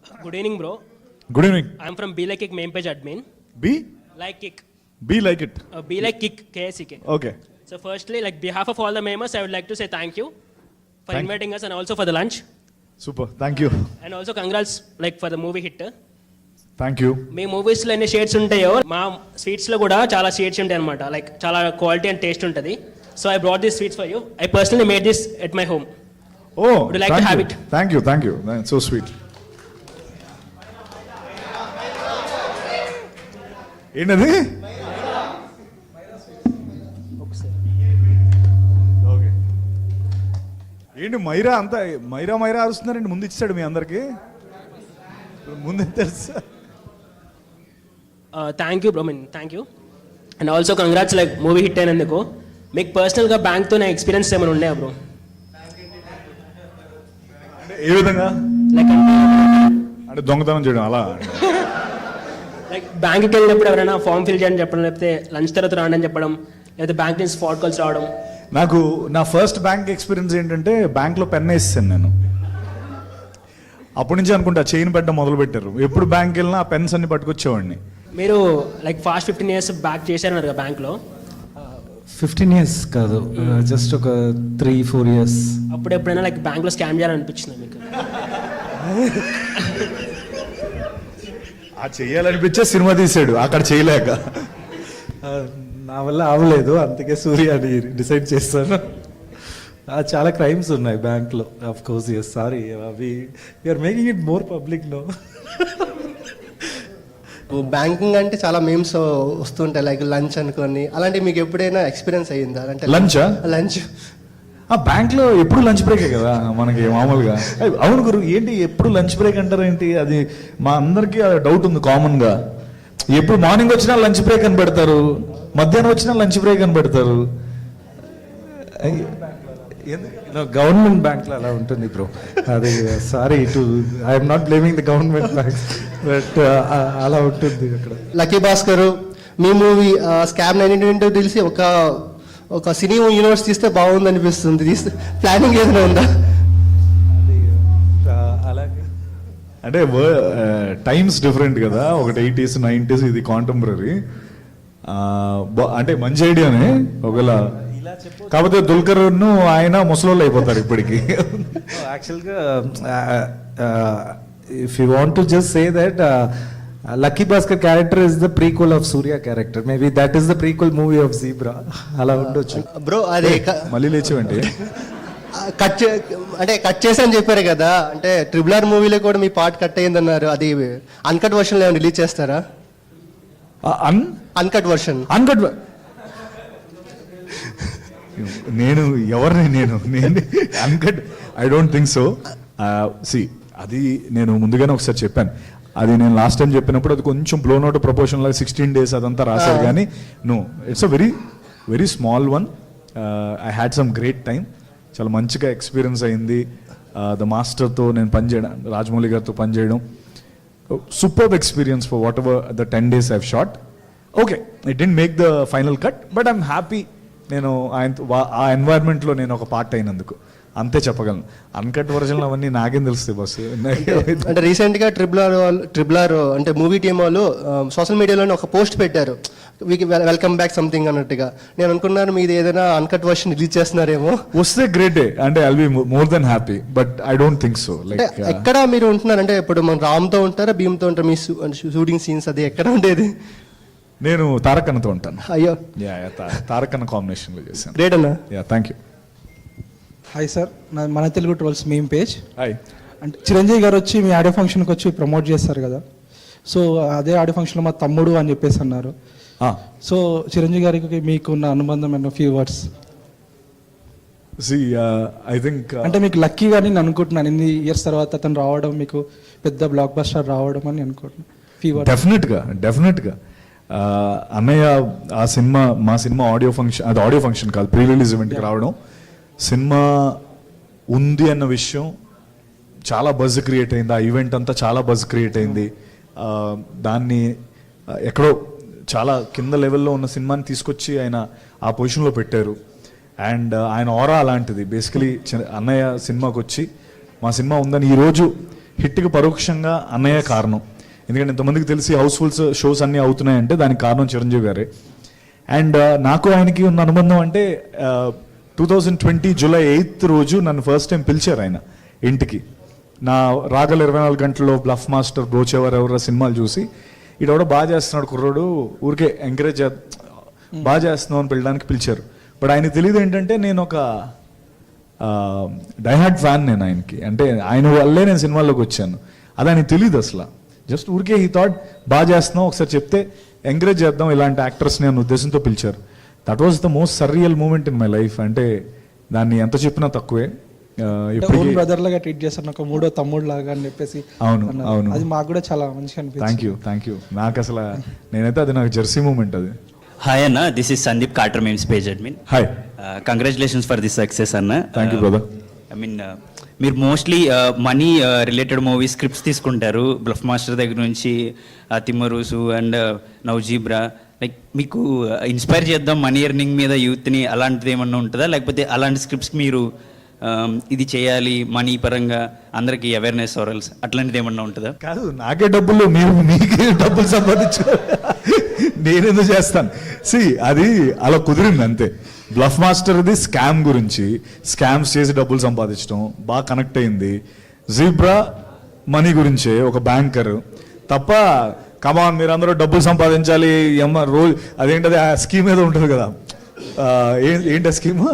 Good evening, bro. Good evening. I'm from Be Like Kick main page admin. Be? Like Kick. Be like it. Be Like Kick, KSCK. Okay. So firstly, like behalf of all the members, I would like to say thank you for Thank- inviting us and also for the lunch. Super. Thank you. And also congrats like for the movie hit. Thank you. మీ మూవీస్లో ఎన్ని shades ఉంటాయో మా స్వీట్స్లో కూడా చాలా shades ఉంటాయి అనమాట like చాలా quality and taste ఉంటుంది so I brought this sweets for you I personally made this at my home Oh, Would you like to thank have you. it? Thank you. Thank you. That's so sweet. ఏంటది? Okay. ఏంటి మైరా అంతా మైరా అరుస్తున్నారండి, ముందు ఇచ్చాడు మీ అందరికి ముందు తెలుసా? Thank you bro thank you and also congrats like movie hit అయినందుకు మీకు పర్సనల్గా బ్యాంక్తో నా ఎక్స్పీరియన్స్ ఏమైనా ఉన్నాయా బ్రో ఏ విధంగా? లైక్ అంటే దొంగతనం చేయడం అలా? లైక్ బ్యాంక్కి వెళ్ళినప్పుడు ఎవరైనా ఫామ్ ఫిల్ చేయని చెప్పడం లేకపోతే లంచ్ తర్వాత రాండి అని చెప్పడం లేకపోతే బ్యాంక్ నుంచి స్పాట్ కాల్స్ రావడం. నాకు నా ఫస్ట్ బ్యాంక్ ఎక్స్పీరియన్స్ ఏంటంటే బ్యాంక్లో పెన్ వేసాను నేను. అప్పటి నుంచి అనుకుంటా చైన్ పెట్టడం మొదలు పెట్టారు. ఎప్పుడు బ్యాంక్ వెళ్ళినా ఆ పెన్స్ అన్ని పట్టుకొచ్చేవాడిని. మీరు లైక్ ఫాస్ట్ 15 years బ్యాక్ చేశారన్నారు కదా బ్యాంక్లో. 15 years కాదు, జస్ట్ ఒక 3-4 years. అప్పుడు ఎప్పుడైనా లైక్ బ్యాంక్లో స్కామ్ చేయాలనిపించింది మీకు? ఆ చెయ్యాలనిపించే సినిమా తీసాడు అక్కడ చేయలేక. నా వల్ల అవ్వలేదు, అందుకే సూర్య అని డిసైడ్ చేస్తాను. చాలా క్రైమ్స్ ఉన్నాయి బ్యాంక్లో. ఆఫ్ కోర్స్ ఎస్, సారీ, అవి you're making it more public no. Banking అంటే చాలా మేమ్స్ వస్తుంటాయి లైక్ లంచ్ అనుకోని, అలాంటి మీకు ఎప్పుడైనా ఎక్స్పీరియన్స్ అయ్యిందా? అంటే లంచా? లంచ్ ఆ బ్యాంక్లో ఎప్పుడు లంచ్ బ్రేకే కదా మనకి మామూలుగా. అవును గురు, ఏంటి ఎప్పుడు లంచ్ బ్రేక్ అంటారు ఏంటి? అది మా అందరికీ డౌట్ ఉంది కామన్గా. ఎప్పుడు మార్నింగ్ వచ్చినా లంచ్ బ్రేక్ అని పెడతారు, మధ్యాహ్నం వచ్చినా లంచ్ బ్రేక్ అని పెడతారు. గవర్నమెంట్ బ్యాంక్లో అలా ఉంటుంది బ్రో. అది sorry to I'm not blaming the government bank, but అలా ఉంటుంది అక్కడ. లక్కీ భాస్కర్ మీ మూవీ స్కామ్ 1922 తెలిసి ఒక సినీ యూనివర్స్ తీస్తే బాగుంది అనిపిస్తుంది. తీస్తే ప్లానింగ్ ఏదైనా ఉందా? అలాగే అంటే టైమ్స్ డిఫరెంట్ కదా, ఒకటి 80s 90s, ఇది కాంటెంపరీ. అంటే మంచి ఐడియానే ఒకవేళ, కాకపోతే దుల్కర్ ఆయన ముసలోళ్ళు అయిపోతారు ఇప్పటికి. యాక్చువల్గా if you want to just say that lucky Bhaskar character is the prequel of Surya character, maybe that is the prequel movie of zebra, అలా ఉండొచ్చు. బ్రో అది మళ్ళీ లేచేవండి. అంటే కట్ చేసని చెప్పారు కదా, అంటే RRR మూవీలో కూడా మీ పార్ట్ కట్ అయ్యిందన్నారు. అది అన్కట్ వర్షన్లో ఏమైనా రిలీజ్ చేస్తారా? Uncut version. అన్కట్ నేను ఎవరిని నేను uncut I don't think so. See అది నేను ముందుగానే ఒకసారి చెప్పాను, అది నేను లాస్ట్ టైం చెప్పినప్పుడు అది కొంచెం బ్లోన్ అవుట్ ప్రపోర్షన్ లాగా 16 days అదంతా రాశారు. కానీ no, it's a very very small one. I had some great time, చాలా మంచిగా ఎక్స్పీరియన్స్ అయింది. ద మాస్టర్తో నేను పనిచేయడం, రాజమౌళి గారితో పనిచేయడం, superb experience for what ever the 10 days I've shot. Okay, it didn't make the final cut, but I'm happy. నేను ఆ ఎన్వైర్న్మెంట్లో నేను ఒక పార్ట్ అయినందుకు అంతే చెప్పగలను. అన్కట్ వర్జన్లు అవన్నీ నాకేం తెలుస్తాయి బస్సు. అంటే రీసెంట్గా ట్రిపుల్ ఆర్ అంటే మూవీ టీమ్ వాళ్ళు సోషల్ మీడియాలోనే ఒక పోస్ట్ పెట్టారు, వెల్కమ్ బ్యాక్ సంథింగ్ అన్నట్టుగా. నేను అనుకున్నాను మీది ఏదైనా అన్కట్ వర్షన్ రిలీజ్ చేస్తున్నారేమో. వస్తే గ్రేటే, అంటే I'll be more than happy, but I don't think so. Like ఎక్కడ మీరు ఉంటున్నారు అంటే ఇప్పుడు మన రామ్తో ఉంటారా, భీమ్తో ఉంటారా? మీ షూటింగ్ సీన్స్ అది ఎక్కడ ఉండేది? నేను తారకన్నతో ఉంటాను. అయ్యో, తారకన్న కాంబినేషన్లో చేశాను. గ్రేట్ అన్న. Thank you. హాయ్ సార్, నా మన Telugu trolls main page. Hi. అంటే చిరంజీవి గారు వచ్చి మీ ఆడియో ఫంక్షన్కి వచ్చి ప్రమోట్ చేస్తారు కదా, సో అదే ఆడియో ఫంక్షన్లో మా తమ్ముడు అని చెప్పేసి అన్నారు. సో చిరంజీవి గారికి మీకు ఉన్న అనుబంధం and few words. I think అంటే మీకు లక్కీ గాని నేను అనుకుంటున్నాను, ఇన్ని ఇయర్స్ తర్వాత అతను రావడం, మీకు పెద్ద బ్లాక్ బస్టర్ రావడం అని అనుకుంటున్నాను. Few words. డెఫినెట్గా అన్నయ్య ఆ సినిమా, మా సినిమా ఆడియో ఫంక్షన్, అది ఆడియో ఫంక్షన్ కాదు, ప్రీ రిలీజ్ ఈవెంట్కి రావడం, సినిమా ఉంది అన్న విషయం చాలా బజ్ క్రియేట్ అయింది. ఆ ఈవెంట్ అంతా చాలా బజ్ క్రియేట్ అయింది. దాన్ని ఎక్కడో చాలా కింద లెవెల్లో ఉన్న సినిమాని తీసుకొచ్చి ఆయన ఆ పొజిషన్లో పెట్టారు. అండ్ ఆయన ఆరా అలాంటిది. బేసికలీ అన్నయ్య సినిమాకి వచ్చి మా సినిమా ఉందని ఈరోజు హిట్కి పరోక్షంగా అన్నయ్య కారణం. ఎందుకంటే ఇంతమందికి తెలిసి హౌస్ఫుల్స్ షోస్ అన్నీ అవుతున్నాయంటే దానికి కారణం చిరంజీవి గారే. అండ్ నాకు ఆయనకి ఉన్న అనుబంధం అంటే 2020 జూలై 8th రోజు నన్ను ఫస్ట్ టైం పిలిచారు ఆయన ఇంటికి. నా రాగల 24 గంటల్లో, బ్లఫ్ మాస్టర్, బ్రోచేవర్ ఎవరో సినిమాలు చూసి ఈడెవడో బాగా చేస్తున్నాడు కుర్రోడు, ఊరికే ఎంకరేజ్ బాగా చేస్తున్నావు అని పిలడానికి పిలిచారు. బట్ ఆయనకి తెలియదు ఏంటంటే నేను ఒక డైహార్డ్ ఫ్యాన్ నేను ఆయనకి. అంటే ఆయన వల్లే నేను సినిమాల్లోకి వచ్చాను. అది ఆయనకి తెలియదు అసలు. జస్ట్ ఊరికే హీ థాట్ బాగా చేస్తున్నావు, ఒకసారి చెప్తే ఎంకరేజ్ చేద్దాం ఇలాంటి యాక్టర్స్ని అనే ఉద్దేశంతో పిలిచారు. That was the most surreal moment in my life. అంటే దాన్ని ఎంత చెప్పినా తక్కువే. ఓన్ బ్రదర్ లాగా ట్రీట్ చేస్తాను, ఒక మూడో తమ్ముడు లాగా అని చెప్పేసి. అవును అన్నారు. అవును, అది మాకు కూడా చాలా మంచిగా అనిపించింది. Thank you. నాకు అసలు నేనైతే అది నాకు జెర్సీ మూమెంట్ అది. హాయ్ అన్న, this is Sandeep, Carter memes page admin. Hi, congratulations for this success అన్న. Thank you brother. I mean మీరు mostly money related movie scripts తీసుకుంటారు, బ్లఫ్ మాస్టర్ దగ్గర నుంచి తిమ్మరూసు అండ్ నౌజీబ్రా. లైక్ మీకు ఇన్స్పైర్ చేద్దాం మనీ ఎర్నింగ్ మీద యూత్ని, అలాంటిది ఏమన్నా ఉంటుందా? లేకపోతే అలాంటి స్క్రిప్ట్స్ మీరు ఇది చేయాలి మనీ పరంగా అందరికి అవేర్నెస్ ఆరల్స్ అట్లాంటిది ఏమన్నా ఉంటుందా? కాదు, నాకే డబ్బులు, మీరు మీకే డబ్బులు సంపాదించు, నేనెందుకు చేస్తాను? సి అది అలా కుదిరింది అంతే. బ్లఫ్ మాస్టర్ది స్కామ్ గురించి, స్కామ్స్ చేసి డబ్బులు సంపాదించడం బాగా కనెక్ట్ అయింది. జీబ్రా మనీ గురించే, ఒక బ్యాంకర్ తప్ప. కమాన్ మీరందరూ డబ్బులు సంపాదించాలి రోజు అదేంటది ఆ స్కీమ్ ఏదో ఉంటుంది కదా, ఏంటి ఆ స్కీమ్?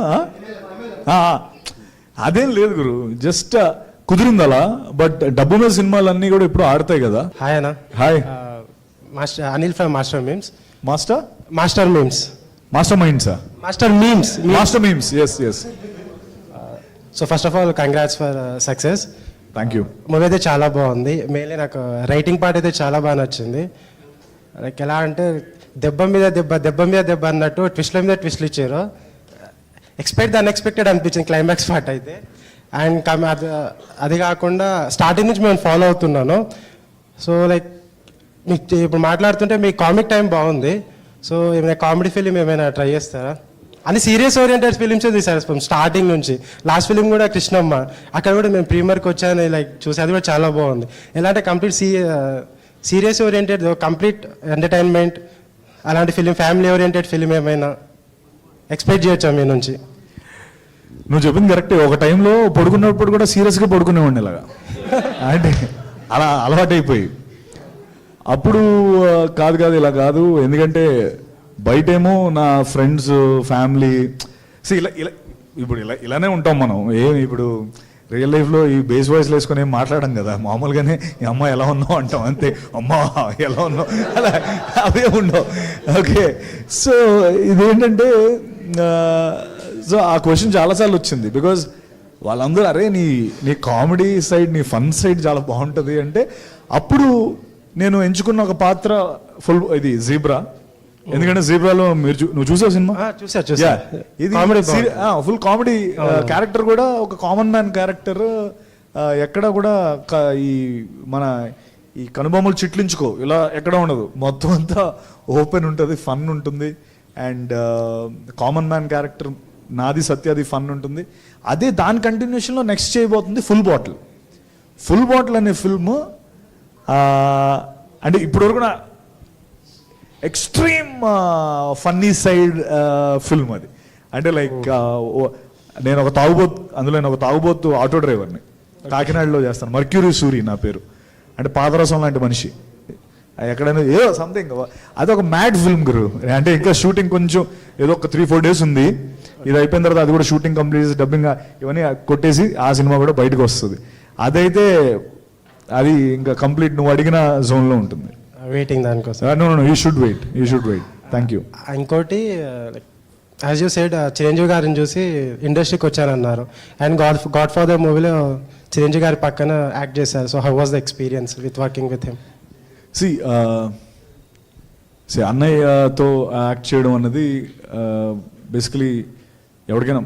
అదేం లేదు గురు, జస్ట్ కుదిరింది అలా. బట్ డబ్బు మీద సినిమాలు కూడా ఇప్పుడు ఆడతాయి కదా. హాయ్ అన్న. Hi, master Anil from master memes. Master master memes. Master మైండ్సా? Master memes. Master memes, yes yes. So first of all congrats for success. Thank you. Movie అయితే చాలా బాగుంది. మెయిన్లీ నాకు రైటింగ్ పార్ట్ అయితే చాలా బాగా నచ్చింది. లైక్ ఎలా అంటే దెబ్బ మీద దెబ్బ, దెబ్బ మీద దెబ్బ అన్నట్టు ట్విస్ట్ల మీద ట్విస్ట్లు ఇచ్చారు. ఎక్స్పెక్ట్ ద అన్ఎక్స్పెక్టెడ్ అనిపించింది క్లైమాక్స్ పార్ట్ అయితే. అండ్ అది కాకుండా స్టార్టింగ్ నుంచి మేము ఫాలో అవుతున్నాను. సో లైక్ మీకు ఇప్పుడు మాట్లాడుతుంటే మీ కామిక్ టైం బాగుంది. సో ఏమైనా కామెడీ ఫిలిం ఏమైనా ట్రై చేస్తారా? అని సీరియస్ ఓరియంటెడ్ ఫిలిమ్సే తీసారు స్టార్టింగ్ నుంచి. లాస్ట్ ఫిలిం కూడా కృష్ణమ్మ, అక్కడ కూడా మేము ప్రీమియర్కి వచ్చాను లైక్ చూసి, అది కూడా చాలా బాగుంది. ఎలా అంటే complete serious oriented, complete entertainment అలాంటి ఫిలిం, ఫ్యామిలీ ఓరియంటెడ్ ఫిలిం ఏమైనా ఎక్స్పెక్ట్ చేయొచ్చా మీ నుంచి? నువ్వు చెప్పింది కరెక్టే. ఒక టైంలో పడుకున్నప్పుడు కూడా సీరియస్గా పడుకునేవాడిని ఇలాగా, అంటే అలా అలవాటైపోయి. అప్పుడు కాదు ఇలా కాదు, ఎందుకంటే బయటేమో నా ఫ్రెండ్స్, ఫ్యామిలీ ఇలా ఇలా ఇప్పుడు ఇలానే ఉంటాం మనం. ఇప్పుడు రియల్ లైఫ్లో ఈ బేస్ వాయిస్లో వేసుకొని ఏం మాట్లాడడం కదా, మామూలుగానే ఈ అమ్మ ఎలా ఉన్నావు అంటాం అంతే. అమ్మా ఎలా ఉన్నావు అలా అవే ఉండవు. ఓకే, సో ఇదేంటంటే సో ఆ క్వశ్చన్ చాలాసార్లు వచ్చింది. బికాజ్ వాళ్ళందరూ అరే నీ కామెడీ సైడ్, నీ ఫన్ సైడ్ చాలా బాగుంటుంది అంటే, అప్పుడు నేను ఎంచుకున్న ఒక పాత్ర ఫుల్ ఇది జీబ్రా. ఎందుకంటే జీబ్రాలో నువ్వు చూసావు సినిమా? చూసా. ఇది ఫుల్ కామెడీ క్యారెక్టర్ కూడా, ఒక కామన్ మ్యాన్ క్యారెక్టర్. ఎక్కడ కూడా ఈ మన ఈ కనుబొమ్మలు చిట్లించుకో ఇలా ఎక్కడ ఉండదు, మొత్తం అంతా ఓపెన్ ఉంటుంది, ఫన్ ఉంటుంది. అండ్ కామన్ మ్యాన్ క్యారెక్టర్ నాది సత్యాది ఫన్ ఉంటుంది. అదే దాని కంటిన్యూషన్లో నెక్స్ట్ చేయబోతుంది ఫుల్ బాటిల్. ఫుల్ బాటిల్ అనే ఫిల్మ్ అంటే ఇప్పటివరకు నా ఎక్స్ట్రీమ్ ఫన్నీ సైడ్ ఫిల్మ్ అది. అంటే లైక్ నేను ఒక తాగుబోతు, అందులో నేను ఒక తాగుబోతు ఆటో డ్రైవర్ని కాకినాడలో చేస్తాను. మర్క్యూరీ సూరి నా పేరు. అంటే పాదరసం లాంటి మనిషి. ఎక్కడైనా ఏదో సంథింగ్, అది ఒక మ్యాడ్ ఫిల్మ్ గురు. అంటే ఇంకా షూటింగ్ కొంచెం ఏదో ఒక 3-4 days ఉంది. ఇది అయిపోయిన తర్వాత అది కూడా షూటింగ్ కంప్లీట్ చేసి డబ్బింగ్ ఇవన్నీ కొట్టేసి ఆ సినిమా కూడా బయటకు వస్తుంది. అదైతే అది ఇంకా కంప్లీట్ నువ్వు అడిగిన జోన్లో ఉంటుంది. వెయిటింగ్ దానికోసం. No you should wait. Thank you. ఇంకోటి యాజ్ యూ సెడ్, చిరంజీవి గారిని చూసి ఇండస్ట్రీకి వచ్చారన్నారు. అండ్ గాడ్ ఫాదర్ మూవీలో చిరంజీవి గారి పక్కన యాక్ట్ చేశారు. So how was the experience with working with him? See అన్నయ్యతో యాక్ట్ చేయడం అన్నది బేసికలీ ఎవరికైనా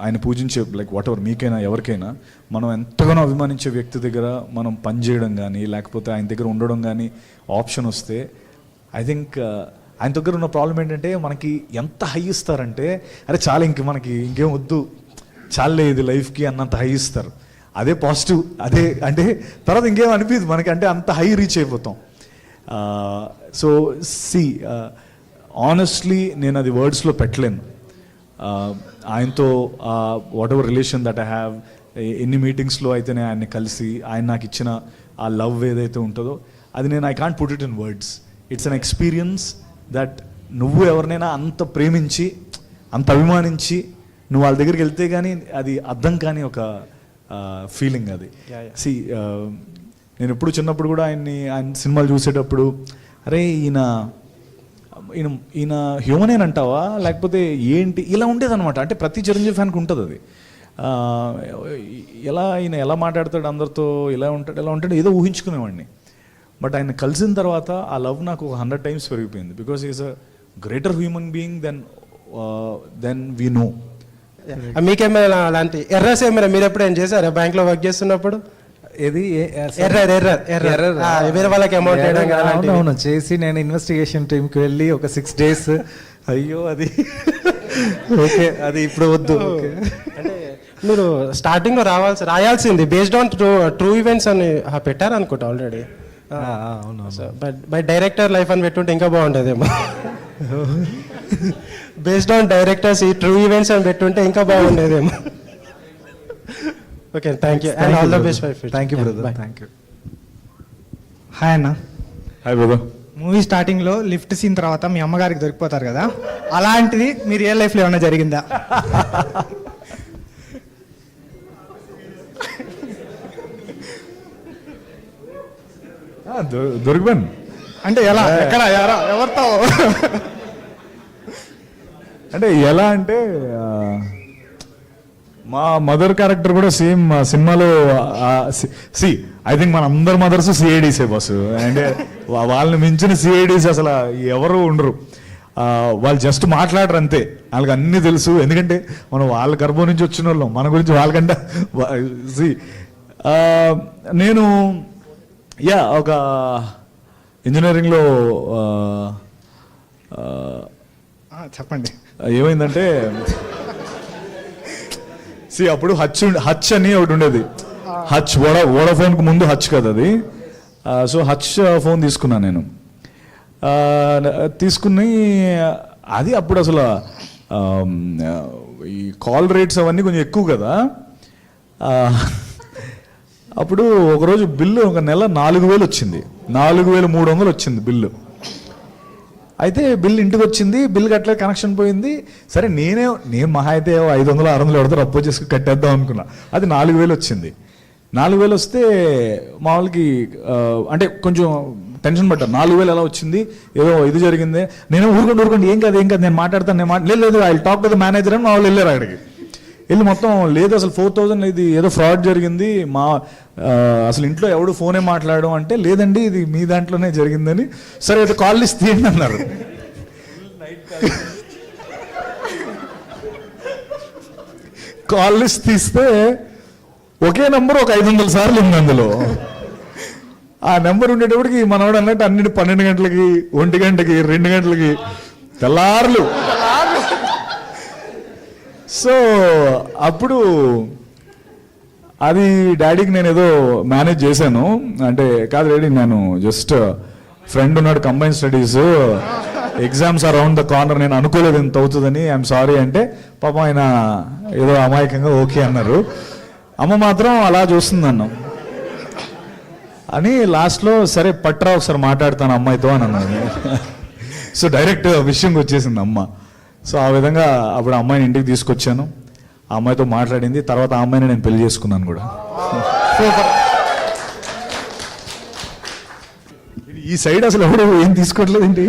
ఆయన పూజించే లైక్ వాట్ ఎవర్, మీకైనా ఎవరికైనా మనం ఎంతగానో అభిమానించే వ్యక్తి దగ్గర మనం పనిచేయడం కానీ, లేకపోతే ఆయన దగ్గర ఉండడం కానీ ఆప్షన్ వస్తే, ఐ థింక్ ఆయన దగ్గర ఉన్న ప్రాబ్లం ఏంటంటే మనకి ఎంత హై ఇస్తారంటే, అరే చాలా మనకి ఇంకేం వద్దు, చాలే ఇది లైఫ్కి అన్నంత హై ఇస్తారు. అదే పాజిటివ్, అదే అంటే తర్వాత ఇంకేం అనిపించదు మనకి, అంటే అంత హై రీచ్ అయిపోతాం. సో సి ఆనెస్ట్లీ నేను అది వర్డ్స్లో పెట్టలేను. ఆయనతో what ever relation that I have, ఎన్ని మీటింగ్స్లో అయితే నేను ఆయన్ని కలిసి ఆయన నాకు ఇచ్చిన ఆ లవ్ ఏదైతే ఉంటుందో అది నేను I can't put it in words. It's an experience that నువ్వు ఎవరినైనా అంత ప్రేమించి అంత అభిమానించి నువ్వు వాళ్ళ దగ్గరికి వెళ్తే కానీ అది అర్థం కాని ఒక ఫీలింగ్ అది. సి నేను ఎప్పుడు చిన్నప్పుడు కూడా ఆయన సినిమాలు చూసేటప్పుడు అరే ఈయన హ్యూమనేనంటావా లేకపోతే ఏంటి ఇలా ఉండేదన్నమాట. అంటే ప్రతి చిరంజీవి ఫ్యాన్కి ఉంటుంది అది. ఈయన ఎలా మాట్లాడతాడు అందరితో, ఎలా ఉంటాడు ఏదో ఊహించుకునేవాడిని. బట్ ఆయన కలిసిన తర్వాత ఆ లవ్ నాకు 100 times పెరిగిపోయింది. Because is a greater human being than we know. మీకేమైనా అలాంటి ఎర్రర్స్ ఏమైనా మీరు ఎప్పుడైనా చేశారా బ్యాంక్లో వర్క్ చేస్తున్నప్పుడు? ఏది ఎర్రర్ వేరే వాళ్ళకి అమౌంట్ వేయడం కానీ అలాంటివి? అవును చేసి నేను ఇన్వెస్టిగేషన్ టీంకి వెళ్ళి ఒక 6 days అయ్యో అది ఓకే అది ఇప్పుడు వద్దు. అంటే మీరు స్టార్టింగ్లో రాయాల్సింది బేస్డ్ ఆన్ ట్రూ ఈవెంట్స్ అని పెట్టారు అనుకుంటా ఆల్రెడీ. అవును బై డైరెక్టర్ లైఫ్ అని పెట్టుంటే ఇంకా బాగుంటుందేమో. బేస్డ్ ఆన్ డైరెక్టర్స్ ఈ ట్రూ ఈవెంట్స్ అని పెట్టుంటే ఇంకా బాగుండేదేమో. Okay thank you and all the best for future. Thank you brother, thank you. Hi అన్న. Hi brother. మూవీ స్టార్టింగ్లో లిఫ్ట్ సీన్ తర్వాత మీ అమ్మగారికి దొరికిపోతారు కదా, అలాంటిది మీ రియల్ లైఫ్లో ఏమైనా జరిగిందా? దొరికిపోయాను అంటే ఎలా, ఎక్కడ, ఎవరితో? అంటే ఎలా అంటే మా మదర్ క్యారెక్టర్ కూడా సేమ్ సినిమాలో ఐ థింక్ మన అందరి మదర్స్ సిఐడీసే బస్సు. అంటే వాళ్ళని మించిన సిఐడీస్ అసలు ఎవరు ఉండరు. వాళ్ళు జస్ట్ మాట్లాడరు అంతే, వాళ్ళకి అన్నీ తెలుసు. ఎందుకంటే మనం వాళ్ళ గర్భం నుంచి వచ్చిన వాళ్ళం, మన గురించి వాళ్ళకంటే నేను ఒక ఇంజనీరింగ్లో చెప్పండి. ఏమైందంటే అప్పుడు హచ్ అని ఒకటి ఉండేది. హచ్ వోడాఫోన్కి ముందు హచ్ కదా అది. సో హచ్ ఫోన్ తీసుకున్నాను నేను. తీసుకుని అది అప్పుడు అసలు ఈ కాల్ రేట్స్ అవన్నీ కొంచెం ఎక్కువ కదా. అప్పుడు ఒకరోజు బిల్లు ఒక నెల 4,000 వచ్చింది, 4,300 వచ్చింది బిల్లు. అయితే బిల్ ఇంటికి వచ్చింది, బిల్ కట్టలేదు, కనెక్షన్ పోయింది. సరే నేను మహా అయితే 500-600 ఎవరితో రప్పు చేసుకుని కట్టేద్దాం అనుకున్నా. అది 4,000 వచ్చింది. 4,000 వస్తే మా వాళ్ళకి అంటే కొంచెం టెన్షన్ పడ్డారు. 4,000 ఎలా వచ్చింది, ఏదో ఇది జరిగింది. నేను ఊరుకోండి ఏం కాదు నేను మాట్లాడతాను, లేదు I talk to the manager అని మా వాళ్ళు వెళ్ళారు. అక్కడికి వెళ్ళి మొత్తం లేదు అసలు 4,000 ఇది ఏదో ఫ్రాడ్ జరిగింది, అసలు ఇంట్లో ఎవడు ఫోనే మాట్లాడడం అంటే లేదండి ఇది మీ దాంట్లోనే జరిగిందని. సరే అయితే కాల్ లిస్ట్ తీయండి అన్నారు. కాల్ లిస్ట్ తీస్తే ఒకే నెంబర్ ఒక 500 సార్లు ఉంది అందులో. ఆ నెంబర్ ఉండేటప్పటికి మనవాడు అన్నట్టు అన్నిటి 12 గంటలకి, 1 గంటకి, 2 గంటలకి తెల్లార్లు. సో అప్పుడు అది డాడీకి నేను ఏదో మేనేజ్ చేశాను. అంటే కాదు డాడీ, నేను జస్ట్ ఫ్రెండ్ ఉన్నాడు combine studies, exams around the corner, నేను అనుకోలేదు ఎంత అవుతుందని, ఐఎమ్ సారీ అంటే పాపం ఆయన ఏదో అమాయకంగా ఓకే అన్నారు. అమ్మ మాత్రం అలా చూస్తుంది నన్ను అని. లాస్ట్లో సరే పట్రా ఒకసారి మాట్లాడతాను అమ్మాయితో అని అన్నాను. సో డైరెక్ట్ విషయంకి వచ్చేసింది అమ్మ. సో ఆ విధంగా అప్పుడు అమ్మాయిని ఇంటికి తీసుకొచ్చాను, ఆ అమ్మాయితో మాట్లాడింది. తర్వాత ఆ అమ్మాయిని నేను పెళ్లి చేసుకున్నాను కూడా. ఈ సైడ్ అసలు ఎవరు ఏం తీసుకోవట్లేదు ఏంటి,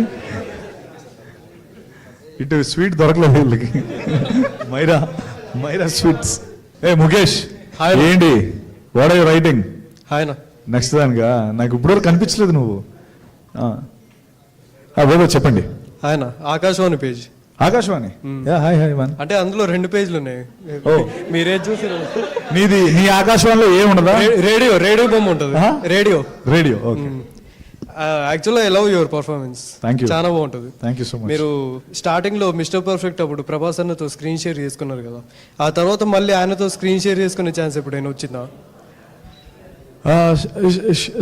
ఇటు స్వీట్ దొరకలేదు వీళ్ళకి. మైరా స్వీట్స్. ముఖేష్ ఏంటి, what are you writing? Next దానిగా నాకు ఇప్పటివరకు కనిపించలేదు నువ్వు. బాబా చెప్పండి. ఆయన Akashvani page. Akashvani, hi one. అంటే అందులో 2 పేజీలు ఉన్నాయి. మీరే చూసి నీ ఆకాశవాణిలో ఏముండదా? రేడియో బొమ్మ ఉంటుంది. Radio okay. Actually I love your performance. Thank you, చాలా బాగుంటుంది. Thank you so much. మీరు స్టార్టింగ్ లో మిస్టర్ పర్ఫెక్ట్ అప్పుడు ప్రభాస్ అన్నతో స్క్రీన్ షేర్ చేసుకున్నారు కదా, ఆ తర్వాత మళ్ళీ ఆయనతో స్క్రీన్ షేర్ చేసుకునే ఛాన్స్ ఎప్పుడైనా వచ్చిందా?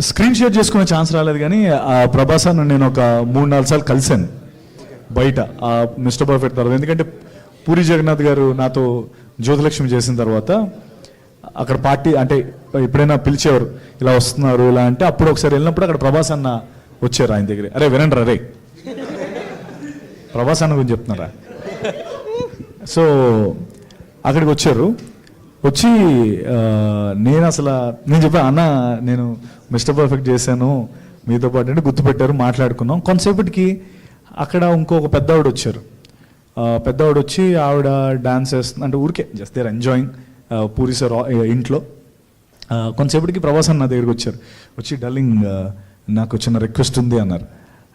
స్క్రీన్ షేర్ చేసుకునే ఛాన్స్ రాలేదు కానీ ప్రభాస్ అన్న నేను ఒక 3-4 సార్లు కలిశాను బయట మిస్టర్ పర్ఫెక్ట్ తర్వాత. ఎందుకంటే పూరి జగన్నాథ్ గారు నాతో జ్యోతిలక్ష్మి చేసిన తర్వాత అక్కడ పార్టీ అంటే ఎప్పుడైనా పిలిచేవారు ఇలా వస్తున్నారు ఇలా అంటే, అప్పుడు ఒకసారి వెళ్ళినప్పుడు అక్కడ ప్రభాస్ అన్న వచ్చారు ఆయన దగ్గర. అరే వినండి రే, ప్రభాస్ అన్న గురించి చెప్తున్నారా. సో అక్కడికి వచ్చారు. వచ్చి నేను చెప్పాను అన్న నేను మిస్టర్ పర్ఫెక్ట్ చేశాను మీతో పాటు అంటే గుర్తుపెట్టారు, మాట్లాడుకున్నాం. కొంతసేపటికి అక్కడ ఇంకొక పెద్దవాడు వచ్చారు. పెద్దవాడు వచ్చి ఆవిడ డాన్స్ చేస్తుంది అంటే ఊరికే just there enjoying Puri sir ఇంట్లో. కొంతసేపటికి ప్రభాస్ అన్న నా దగ్గరికి వచ్చారు. వచ్చి డార్లింగ్ నాకు చిన్న రిక్వెస్ట్ ఉంది అన్నారు.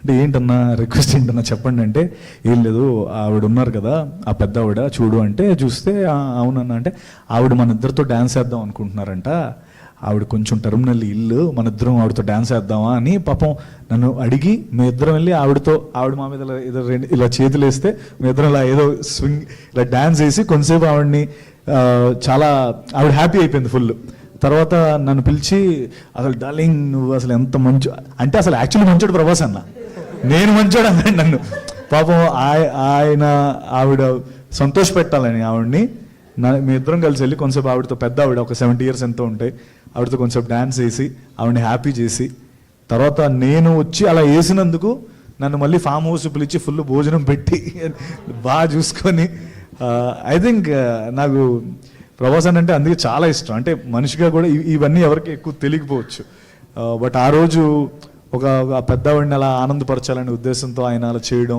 అంటే ఏంటన్నా రిక్వెస్ట్ ఏంటన్నా చెప్పండి అంటే, ఏం లేదు ఆవిడ ఉన్నారు కదా ఆ పెద్ద ఆవిడ చూడు అంటే చూస్తే అవునన్నా అంటే ఆవిడ మన ఇద్దరితో డ్యాన్స్ వేద్దాం అనుకుంటున్నారంట. ఆవిడ కొంచెం టెర్మినల్ ఇల్లు, మన ఇద్దరం ఆవిడతో డ్యాన్స్ వేద్దామా అని పాపం నన్ను అడిగి మీ ఇద్దరం వెళ్ళి ఆవిడ మా మీద ఇలా చేతులు వేస్తే మీ ఇద్దరం ఇలా ఏదో స్వింగ్ ఇలా డ్యాన్స్ వేసి కొంతసేపు ఆవిడని చాలా ఆవిడ హ్యాపీ అయిపోయింది ఫుల్. తర్వాత నన్ను పిలిచి అసలు డార్లింగ్ నువ్వు అసలు ఎంత మంచి అంటే అసలు యాక్చువల్లీ మంచోడు ప్రభాస్ అన్న, నేను మంచోడు అన్నాడు నన్ను. పాపం ఆవిడ సంతోష పెట్టాలని ఆవిడ్ని మీ ఇద్దరం కలిసి వెళ్ళి కొంచెంసేపు ఆవిడతో పెద్ద ఆవిడ ఒక 70 years ఎంతో ఉంటాయి ఆవిడతో కొంచెం డ్యాన్స్ వేసి ఆవిడని హ్యాపీ చేసి, తర్వాత నేను వచ్చి అలా వేసినందుకు నన్ను మళ్ళీ ఫామ్ హౌస్ పిలిచి ఫుల్ భోజనం పెట్టి బాగా చూసుకొని ఐ థింక్ నాకు ప్రభాస్ అంటే అందుకే చాలా ఇష్టం. అంటే మనిషిగా కూడా ఇవన్నీ ఎవరికి ఎక్కువ తెలియకపోవచ్చు, బట్ ఆ రోజు ఒక పెద్దవాడిని అలా ఆనందపరచాలనే ఉద్దేశంతో ఆయన అలా చేయడం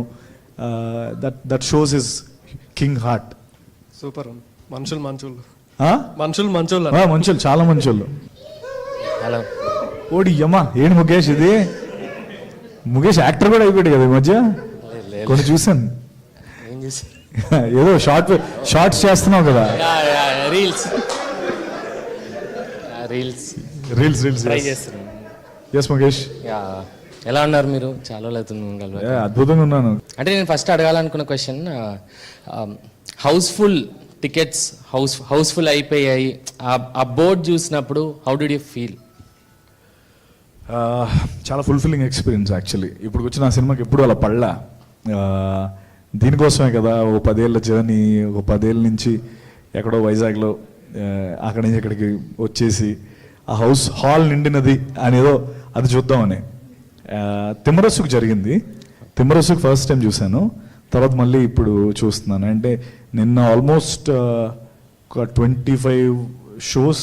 that shows his king heart. Super మనుషులు మనుషులు చాలా మంచోళ్ళు. హలో ఓడి యమ్మా ఏంటి ముఖేష్ ఇది? ముఖేష్ యాక్టర్ కూడా అయిపోయాడు కదా ఈ మధ్య, కొన్ని చూసాను. ఏం చేశారు? ఏదో షార్ట్స్ చేస్తున్నావు కదా. రీల్స్ ట్రై చేస్తున్నాను. ఎస్ ముఖేష్, ఎలా ఉన్నారు మీరు? చాలా రోజులు అవుతుంది. అద్భుతంగా ఉన్నాను. అంటే నేను ఫస్ట్ అడగాలనుకున్న క్వశ్చన్, హౌస్ఫుల్ టికెట్స్ హౌస్ఫుల్ అయిపోయాయి, ఆ బోర్డ్ చూసినప్పుడు హౌ డిడ్ యూ ఫీల్? చాలా ఫుల్ఫిల్లింగ్ ఎక్స్పీరియన్స్ యాక్చువల్లీ. ఇప్పుడు వచ్చిన ఆ సినిమాకి ఎప్పుడు అలా పడలా. దీనికోసమే కదా ఒక 10 ఏళ్ళ జర్నీ, ఒక 10 ఏళ్ళ నుంచి ఎక్కడో వైజాగ్లో అక్కడి నుంచి ఇక్కడికి వచ్చేసి ఆ హాల్ నిండినది అనేదో అది చూద్దామని. తిమ్మరసుకు జరిగింది. తిమ్మరసుకు ఫస్ట్ టైం చూశాను, తర్వాత మళ్ళీ ఇప్పుడు చూస్తున్నాను. అంటే నిన్న ఆల్మోస్ట్ ఒక 25 shows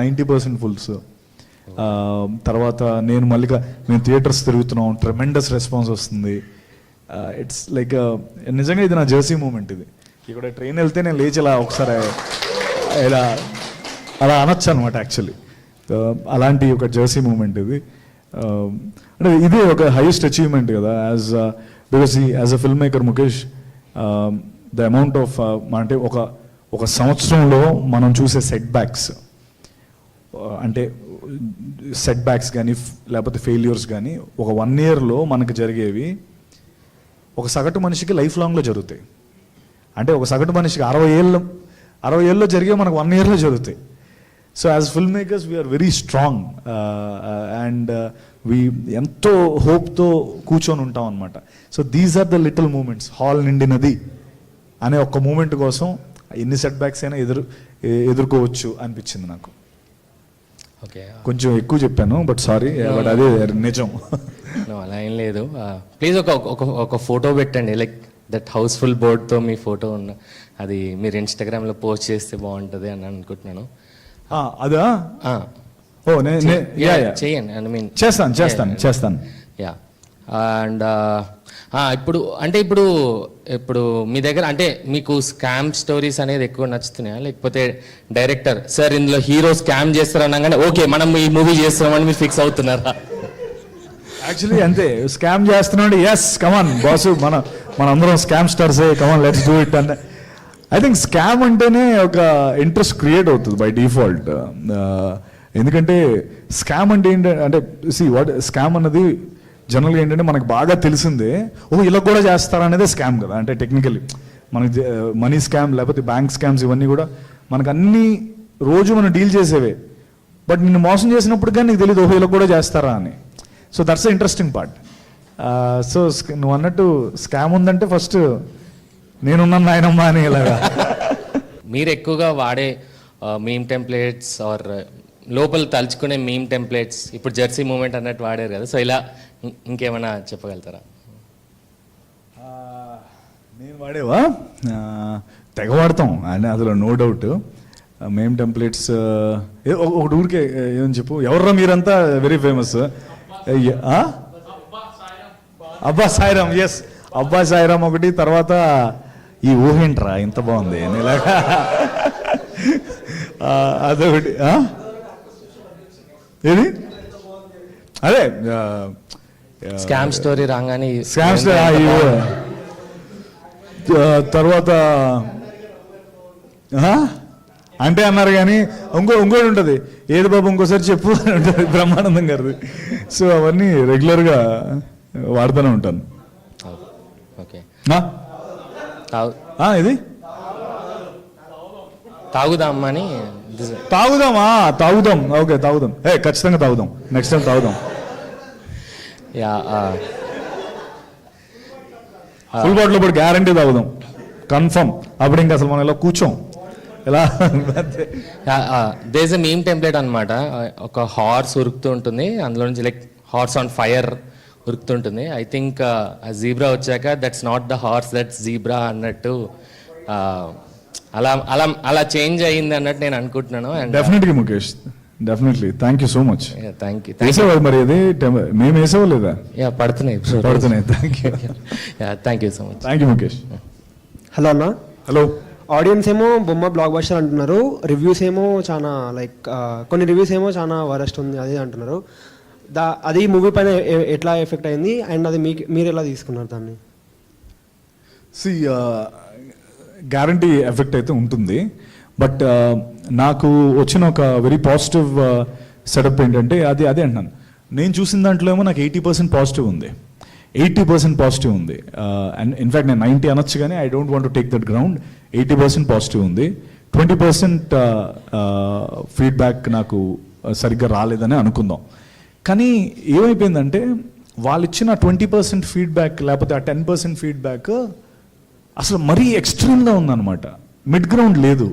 90% ఫుల్స్. తర్వాత మేము థియేటర్స్ తిరుగుతున్నాం, ట్రెమెండస్ రెస్పాన్స్ వస్తుంది. ఇట్స్ లైక్ నిజంగా ఇది నా జెర్సీ మూమెంట్. ఇది ఇక్కడ ట్రైన్ వెళ్తే నేను లేచి ఇలా ఒకసారి ఇలా అలా అనొచ్చు అనమాట యాక్చువల్లీ. అలాంటి ఒక జెర్సీ మూమెంట్ ఇది. అంటే ఇది ఒక హైయెస్ట్ అచీవ్మెంట్ కదా because as a film maker Mukesh, the amount of అంటే ఒక సంవత్సరంలో మనం చూసే సెట్ బ్యాక్స్ అంటే సెట్ బ్యాక్స్ కానీ లేకపోతే ఫెయిల్యూర్స్ కానీ ఒక 1 yearలో మనకు జరిగేవి ఒక సగటు మనిషికి లైఫ్ లాంగ్లో జరుగుతాయి. అంటే ఒక సగటు మనిషికి 60 ఏళ్ళలో జరిగే మనకు 1 yearలో జరుగుతాయి. So as film makers we are very strong and we ఎంతో హోప్తో కూర్చొని ఉంటాం అనమాట. So these are the little moments. Hall నిండినది అనే ఒక్క మూమెంట్ కోసం ఎన్ని సెట్ బ్యాక్స్ అయినా ఎదుర్కోవచ్చు అనిపించింది నాకు. ఓకే, కొంచెం ఎక్కువ చెప్పాను బట్ సారీ, బట్ అదే నిజం. అలా ఏం లేదు. ప్లీజ్ ఒక ఫోటో పెట్టండి, లైక్ దట్ హౌస్ఫుల్ బోర్డ్తో మీ ఫోటో ఉన్న అది మీరు ఇన్స్టాగ్రామ్లో పోస్ట్ చేస్తే బాగుంటుంది అని అనుకుంటున్నాను. అదా? చేయండి. ఐ మీన్ చేస్తాను. యా. అండ్ ఇప్పుడు మీ దగ్గర అంటే మీకు స్కామ్ స్టోరీస్ అనేది ఎక్కువ నచ్చుతున్నాయా, లేకపోతే డైరెక్టర్ సార్ ఇందులో హీరో స్కామ్ చేస్తారనగానే ఓకే మనం ఈ మూవీ చేస్తామని మీరు ఫిక్స్ అవుతున్నారా? యాక్చువల్లీ అంతే, స్కామ్ చేస్తున్నాడు, ఎస్ కమాన్ బాసు, మనందరం స్కామ్ స్టార్సే, కమాన్ లెట్స్ డూ ఇట్ అంటే. ఐ థింక్ స్కామ్ అంటేనే ఒక ఇంట్రెస్ట్ క్రియేట్ అవుతుంది బై డిఫాల్ట్. ఎందుకంటే స్కామ్ అంటే ఏంటంటే స్కామ్ అన్నది జనరల్గా ఏంటంటే మనకు బాగా తెలిసిందే, ఇలా కూడా చేస్తారనేదే స్కామ్ కదా. అంటే టెక్నికల్లీ మనకి మనీ స్కామ్ లేకపోతే బ్యాంక్ స్కామ్స్ ఇవన్నీ కూడా మనకు అన్ని రోజు మనం డీల్ చేసేవే. బట్ నిన్ను మోసం చేసినప్పుడు కానీ నీకు తెలియదు ఓహో ఇలా కూడా చేస్తారా అని. So that's the interesting part. So నువ్వు అన్నట్టు స్కామ్ ఉందంటే ఫస్ట్ నేనున్నాను నాయనమ్మ అని ఇలాగా. మీరు ఎక్కువగా వాడే మీమ్ టెంప్లెట్స్ ఆర్ లోపల తలుచుకునే మీమ్ టెంప్లెట్స్ ఇప్పుడు జెర్సీ మూమెంట్ అన్నట్టు వాడారు కదా, సో ఇలా ఇంకేమైనా చెప్పగలుగుతారా? నేను వాడేవా తెగ వాడతాం అని అందులో నో డౌట్. మేం టెంప్లెట్స్ ఒకటి ఊరికే ఏమని చెప్పు, ఎవర్రా మీరంతా వెరీ ఫేమస్. అబ్బా సాయిరామ్, ఎస్ అబ్బా సాయిరామ్ ఒకటి. తర్వాత ఈ ఊహేంట్రా ఇంత బాగుంది అని ఇలాగా అదొకటి. ఏది అదే స్కామ్ స్టోరీ రాగానే స్కామ్ తర్వాత అంటే అన్నారు కానీ ఇంకోటి ఉంటుంది, ఏది బాబు ఇంకోసారి చెప్పు అని ఉంటుంది బ్రహ్మానందం గారిది. సో అవన్నీ రెగ్యులర్గా వాడుతూనే ఉంటాను. ఓకే. ఇది తాగుదామని తాగుదాం ఓకే తాగుదాం, ఖచ్చితంగా తాగుదాం, నెక్స్ట్ టైం తాగుదాం. యా ఫుల్ బాటిల్ ఇప్పుడు గ్యారంటీ తాగుదాం కన్ఫర్మ్. అప్పుడు ఇంకా అసలు మనం ఇలా కూర్చోం ఎలా. దేస్ ఎ మీమ్ టెంప్లెట్ అనమాట. ఒక హార్స్ ఉరుకుతూ ఉంటుంది, అందులో నుంచి లైక్ హార్స్ ఆన్ ఫైర్ ఉరుకుతుంటుంది. ఐ థింక్ ఆ జీబ్రా వచ్చాక that's not the horse, that's zebra అన్నట్టు అలా అలా అలా చేంజ్ అయ్యింది అన్నట్టు నేను అనుకుంటున్నాను. And definitely Mukesh, definitely thank you so much. Thank you. వేసేవాళ్ళు మరి అది మేము వేసేవా లేదా? యా పడుతున్నాయి. Thank you. Thank you so much. Thank you Mukesh. Hello అన్న. హలో. ఆడియన్స్ ఏమో బొమ్మ బ్లాక్ బస్టర్ అంటున్నారు, రివ్యూస్ ఏమో చాలా లైక్ కొన్ని రివ్యూస్ ఏమో చాలా వరస్ట్ ఉంది అది అంటున్నారు. అది మూవీ పైన ఎట్లా ఎఫెక్ట్ అయింది అండ్ అది మీరు ఎలా తీసుకున్నారు దాన్ని? సి గ్యారంటీ ఎఫెక్ట్ అయితే ఉంటుంది, బట్ నాకు వచ్చిన ఒక వెరీ పాజిటివ్ సెటప్ ఏంటంటే అదే అంటున్నాను. నేను చూసిన దాంట్లో ఏమో నాకు 80% పాజిటివ్ ఉంది, 80% పాజిటివ్ ఉంది. అండ్ ఇన్ఫ్యాక్ట్ నేను 90 అనొచ్చు కానీ I don't want to take that ground. 80% positive ఉంది, 20% ఫీడ్బ్యాక్ నాకు సరిగ్గా రాలేదని అనుకుందాం. కానీ ఏమైపోయిందంటే వాళ్ళు ఇచ్చిన 20% ఫీడ్బ్యాక్ లేకపోతే ఆ 10% ఫీడ్బ్యాక్ అసలు మరీ ఎక్స్ట్రీమ్గా ఉందన్నమాట, మిడ్ గ్రౌండ్ లేదు.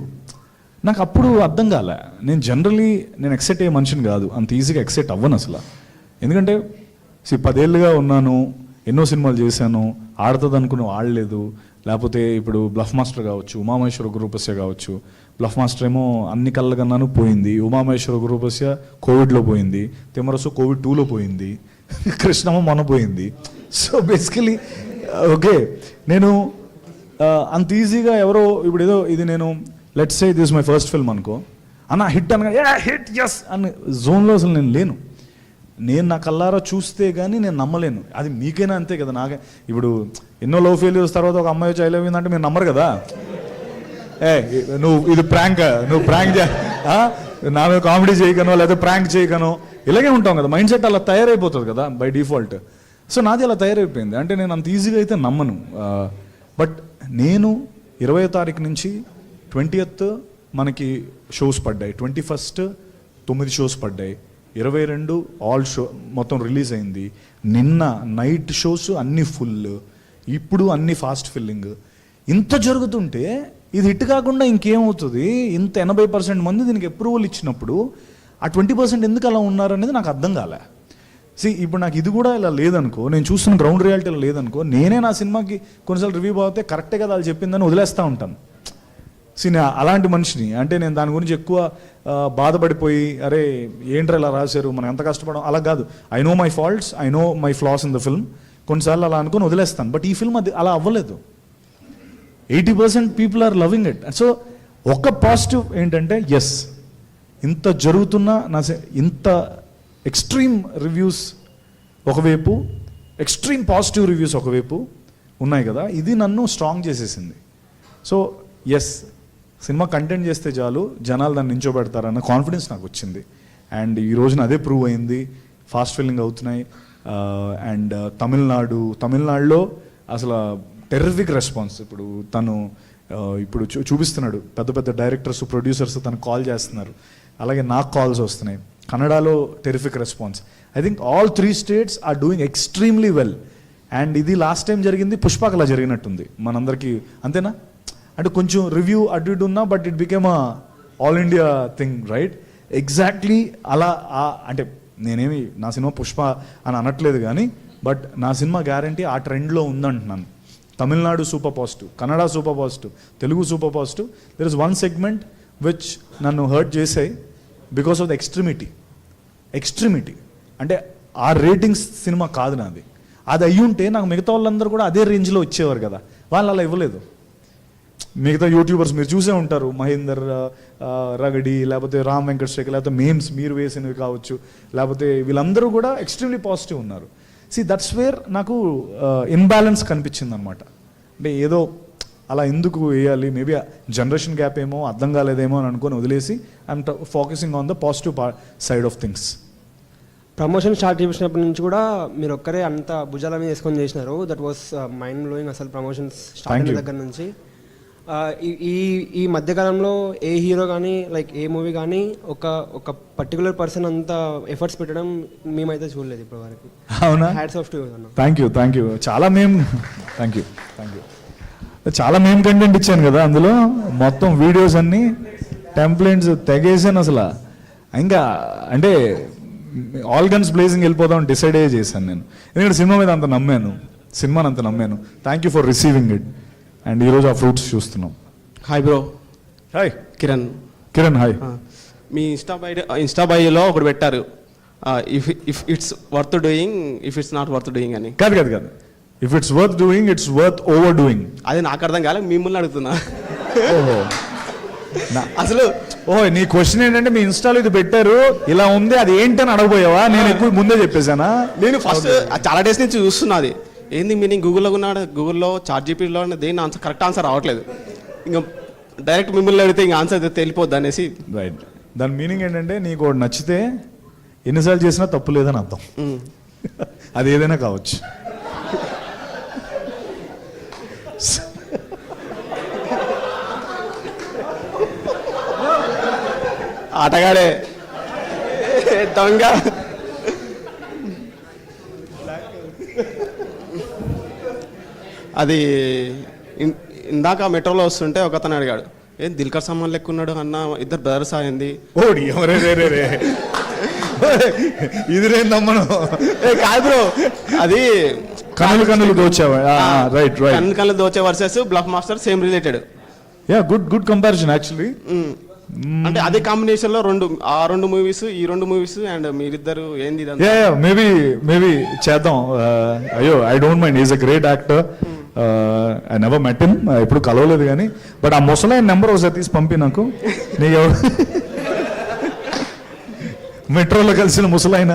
నాకు అప్పుడు అర్థం కాలే. నేను జనరలీ నేను ఎక్సెప్ట్ అయ్యే మనిషిని కాదు, అంత ఈజీగా ఎక్సెప్ట్ అవ్వను అసలు. ఎందుకంటే 10 ఏళ్ళుగా ఉన్నాను, ఎన్నో సినిమాలు చేశాను, ఆడుతుంది అనుకుని ఆడలేదు. లేకపోతే ఇప్పుడు బ్లఫ్ మాస్టర్ కావచ్చు, ఉమామహేశ్వర గురుపస్య కావచ్చు. బ్లఫ్ మాస్టర్ ఏమో అన్ని కళ్ళకన్నాను పోయింది, ఉమామహేశ్వర గురుపస్య కోవిడ్లో పోయింది, తిమ్మరసు కోవిడ్ 2లో పోయింది, కృష్ణమ్మ మొన్న పోయింది. సో బేసికలీ ఓకే, నేను అంత ఈజీగా ఎవరో ఇప్పుడు ఏదో ఇది నేను let's say this my first film అనుకో అన్న హిట్ అనగా హిట్ ఎస్ అని జోన్లో అసలు నేను లేను. నేను నా కల్లారా చూస్తే కానీ నేను నమ్మలేను. అది మీకైనా అంతే కదా. నాకే ఇప్పుడు ఎన్నో లవ్ ఫెయిల్యూర్స్ తర్వాత ఒక అమ్మాయి వచ్చి ఐ లవ్ యూ అంటే మీరు నమ్మరు కదా. నువ్వు ఇది ప్రాంక్, నువ్వు ప్రాంక్ నా మీద కామెడీ చేయకనో లేదా ప్రాంక్ చేయకనో ఇలాగే ఉంటాం కదా. మైండ్ సెట్ అలా తయారైపోతుంది కదా బై డిఫాల్ట్. సో నాది అలా తయారైపోయింది. అంటే నేను అంత ఈజీగా అయితే నమ్మను. బట్ నేను 20వ తారీఖు నుంచి 20th మనకి షోస్ పడ్డాయి, 21st 9 షోస్ పడ్డాయి, 22 ఆల్ షో మొత్తం రిలీజ్ అయింది. నిన్న నైట్ షోస్ అన్నీ ఫుల్, ఇప్పుడు అన్ని ఫాస్ట్ ఫిల్లింగ్. ఇంత జరుగుతుంటే ఇది హిట్ కాకుండా ఇంకేమవుతుంది? ఇంత 80% మంది దీనికి అప్రూవల్ ఇచ్చినప్పుడు ఆ 20% ఎందుకు అలా ఉన్నారు అనేది నాకు అర్థం కాలే. ఇప్పుడు నాకు ఇది కూడా ఇలా లేదనుకో, నేను చూస్తున్న గ్రౌండ్ రియాలిటీలో లేదనుకో, నేనే నా సినిమాకి కొన్నిసార్లు రివ్యూ బాగుతే కరెక్టే కదా వాళ్ళు చెప్పిందని వదిలేస్తూ ఉంటాను. నేను అలాంటి మనిషిని. అంటే నేను దాని గురించి ఎక్కువ బాధపడిపోయి అరే ఏంట్రా ఇలా రాశారు మనం ఎంత కష్టపడడం అలా కాదు. I know my faults, I know my floss in the film. కొన్నిసార్లు అలా అనుకుని వదిలేస్తాను. బట్ ఈ ఫిల్మ్ అది అలా అవ్వలేదు. 80% people are loving it. So ఒక పాజిటివ్ ఏంటంటే ఎస్ ఇంత జరుగుతున్నా ఇంత ఎక్స్ట్రీమ్ రివ్యూస్ ఒకవైపు, ఎక్స్ట్రీమ్ పాజిటివ్ రివ్యూస్ ఒకవైపు ఉన్నాయి కదా, ఇది నన్ను స్ట్రాంగ్ చేసేసింది. సో ఎస్ సినిమా కంటెంట్ చేస్తే చాలు జనాలు దాన్ని నించోబెడతారన్న కాన్ఫిడెన్స్ నాకు వచ్చింది. అండ్ ఈ రోజున అదే ప్రూవ్ అయింది. ఫాస్ట్ ఫిల్లింగ్ అవుతున్నాయి. అండ్ తమిళనాడులో అసలు టెర్రిఫిక్ రెస్పాన్స్. ఇప్పుడు తను ఇప్పుడు చూపిస్తున్నాడు, పెద్ద పెద్ద డైరెక్టర్స్ ప్రొడ్యూసర్స్ తను కాల్ చేస్తున్నారు. అలాగే నాకు కాల్స్ వస్తున్నాయి. కన్నడలో terrific response. I think all 3 states are doing extremely well. And ఇది లాస్ట్ టైం జరిగింది పుష్పకలా జరిగినట్టుంది మనందరికీ, అంతేనా? అంటే కొంచెం రివ్యూ అటు ఇటు ఉన్నా but it became a all India thing, right? Exactly అలా అంటే నేనేమి నా సినిమా పుష్ప అని అనట్లేదు కానీ, బట్ నా సినిమా గ్యారంటీ ఆ ట్రెండ్లో ఉందంటున్నాను. Tamil Nadu super positive, Kannada super positive, Telugu super positive. There is one segment which నన్ను హర్ట్ చేసాయి బికాస్ ఆఫ్ ద ఎక్స్ట్రీమిటీ. అంటే ఆ రేటింగ్స్ సినిమా కాదు నాది. అది అయ్యుంటే నాకు మిగతా వాళ్ళందరూ కూడా అదే రేంజ్లో వచ్చేవారు కదా, వాళ్ళు అలా ఇవ్వలేదు. మిగతా యూట్యూబర్స్ మీరు చూసే ఉంటారు, మహేందర్ రగడి, లేకపోతే రామ్ వెంకటేశ్వర, లేకపోతే మేమ్స్ మీరు వేసినవి కావచ్చు, లేకపోతే వీళ్ళందరూ కూడా ఎక్స్ట్రీమ్లీ పాజిటివ్ ఉన్నారు. దట్స్ వేర్ నాకు ఇన్బ్యాలెన్స్ కనిపించింది అనమాట. అంటే ఏదో అలా ఎందుకు వేయాలి, మేబీ జనరేషన్ గ్యాప్ ఏమో అర్థం కాలేదేమో అని అనుకొని వదిలేసి I'm focusing on the positive side of things. Promotion start చేసినప్పటి నుంచి కూడా మీరు ఒక్కరే అంత భుజాల మీద వేసుకొని చేసినారు. దట్ వాస్ మైండ్ బ్లోయింగ్ అసలు ప్రమోషన్స్ స్టార్ట్ అయిన దగ్గర నుంచి. ఈ మధ్యకాలంలో ఏ హీరో కానీ లైక్ ఏ మూవీ కానీ ఒక పర్టికులర్ పర్సన్ అంత ఎఫర్ట్స్ పెట్టడం మేమైతే చూడలేదు ఇప్పటి వరకు. అవునా? Hats off to you. Thank you. చాలా థ్యాంక్ యూ. చాలా కంటెంట్ ఇచ్చాను కదా, అందులో మొత్తం వీడియోస్ అన్నీ టెంప్లెట్స్ తెగేసాను అసలు. ఇంకా అంటే ఆల్ గన్స్ బ్లేజింగ్ వెళ్ళిపోదాం డిసైడ్ అయ్యే చేశాను నేను, ఎందుకంటే సినిమా మీద అంత నమ్మాను, సినిమాని అంత నమ్మాను. Thank you for receiving it. And ఈరోజు ఆ ఫ్రూట్స్ చూస్తున్నాం. Hi bro. Hi Kiran. Hi. మీ ఇన్స్టా బయోలో ఒకటి పెట్టారు, if it's worth doing, if it's not worth doing అని. కాదు. If it's worth doing, it's worth over doing. అది నాకు అర్థం కాలేదు, మిమ్మల్ని అడుగుతున్నా. ఓహో, అసలు నీ క్వశ్చన్ ఏంటంటే మీ ఇన్స్టాలో ఇది పెట్టారు ఇలా ఉంది, అది ఏంటని అడగబోయావా? నేను ఎక్కువ ముందే చెప్పేశానా? నేను ఫస్ట్ చాలా డేస్ నుంచి చూస్తున్నది ఏంది మీనింగ్, గూగుల్లో చాట్ జీపీటీలో దేని ఆన్సర్ కరెక్ట్ ఆన్సర్ రావట్లేదు. ఇంకా డైరెక్ట్ మిమ్మల్ని అడిగితే ఇంకా ఆన్సర్ తెలిపోద్ది అనేసి. రైట్. దాని మీనింగ్ ఏంటంటే నీకు ఒకటి నచ్చితే ఎన్నిసార్లు చేసినా తప్పు లేదని అర్థం. అది ఏదైనా కావచ్చు. ఆటగాడే దొంగ. అది ఇందాక మెట్రోలో వస్తుంటే ఒక అతను అడిగాడు, ఏం దిల్కర్ సల్మాన్ లెక్క ఉన్నాడు అన్న, ఇద్దరు బ్రదర్స్ అయింది. ఓడి ఇదిరేందమ్మను కాదు బ్రో, అది కన్నులు దోచావా? రైట్. కన్నులు దోచే versus bluff master same related. Good comparison actually. అంటే అదే కాంబినేషన్ లో రెండు మూవీస్, ఈ రెండు మూవీస్ అండ్ మీరిద్దరు ఏంది మేబీ చేద్దాం. అయ్యో, I don't mind, is a great actor. I never met him, ఎప్పుడు కలవలేదు కానీ. బట్ ఆ ముసలాయన నెంబర్ ఒకసారి తీసి పంపి నాకు. నీకు ఎవరు మెట్రోలో కలిసిన ముసలాయన?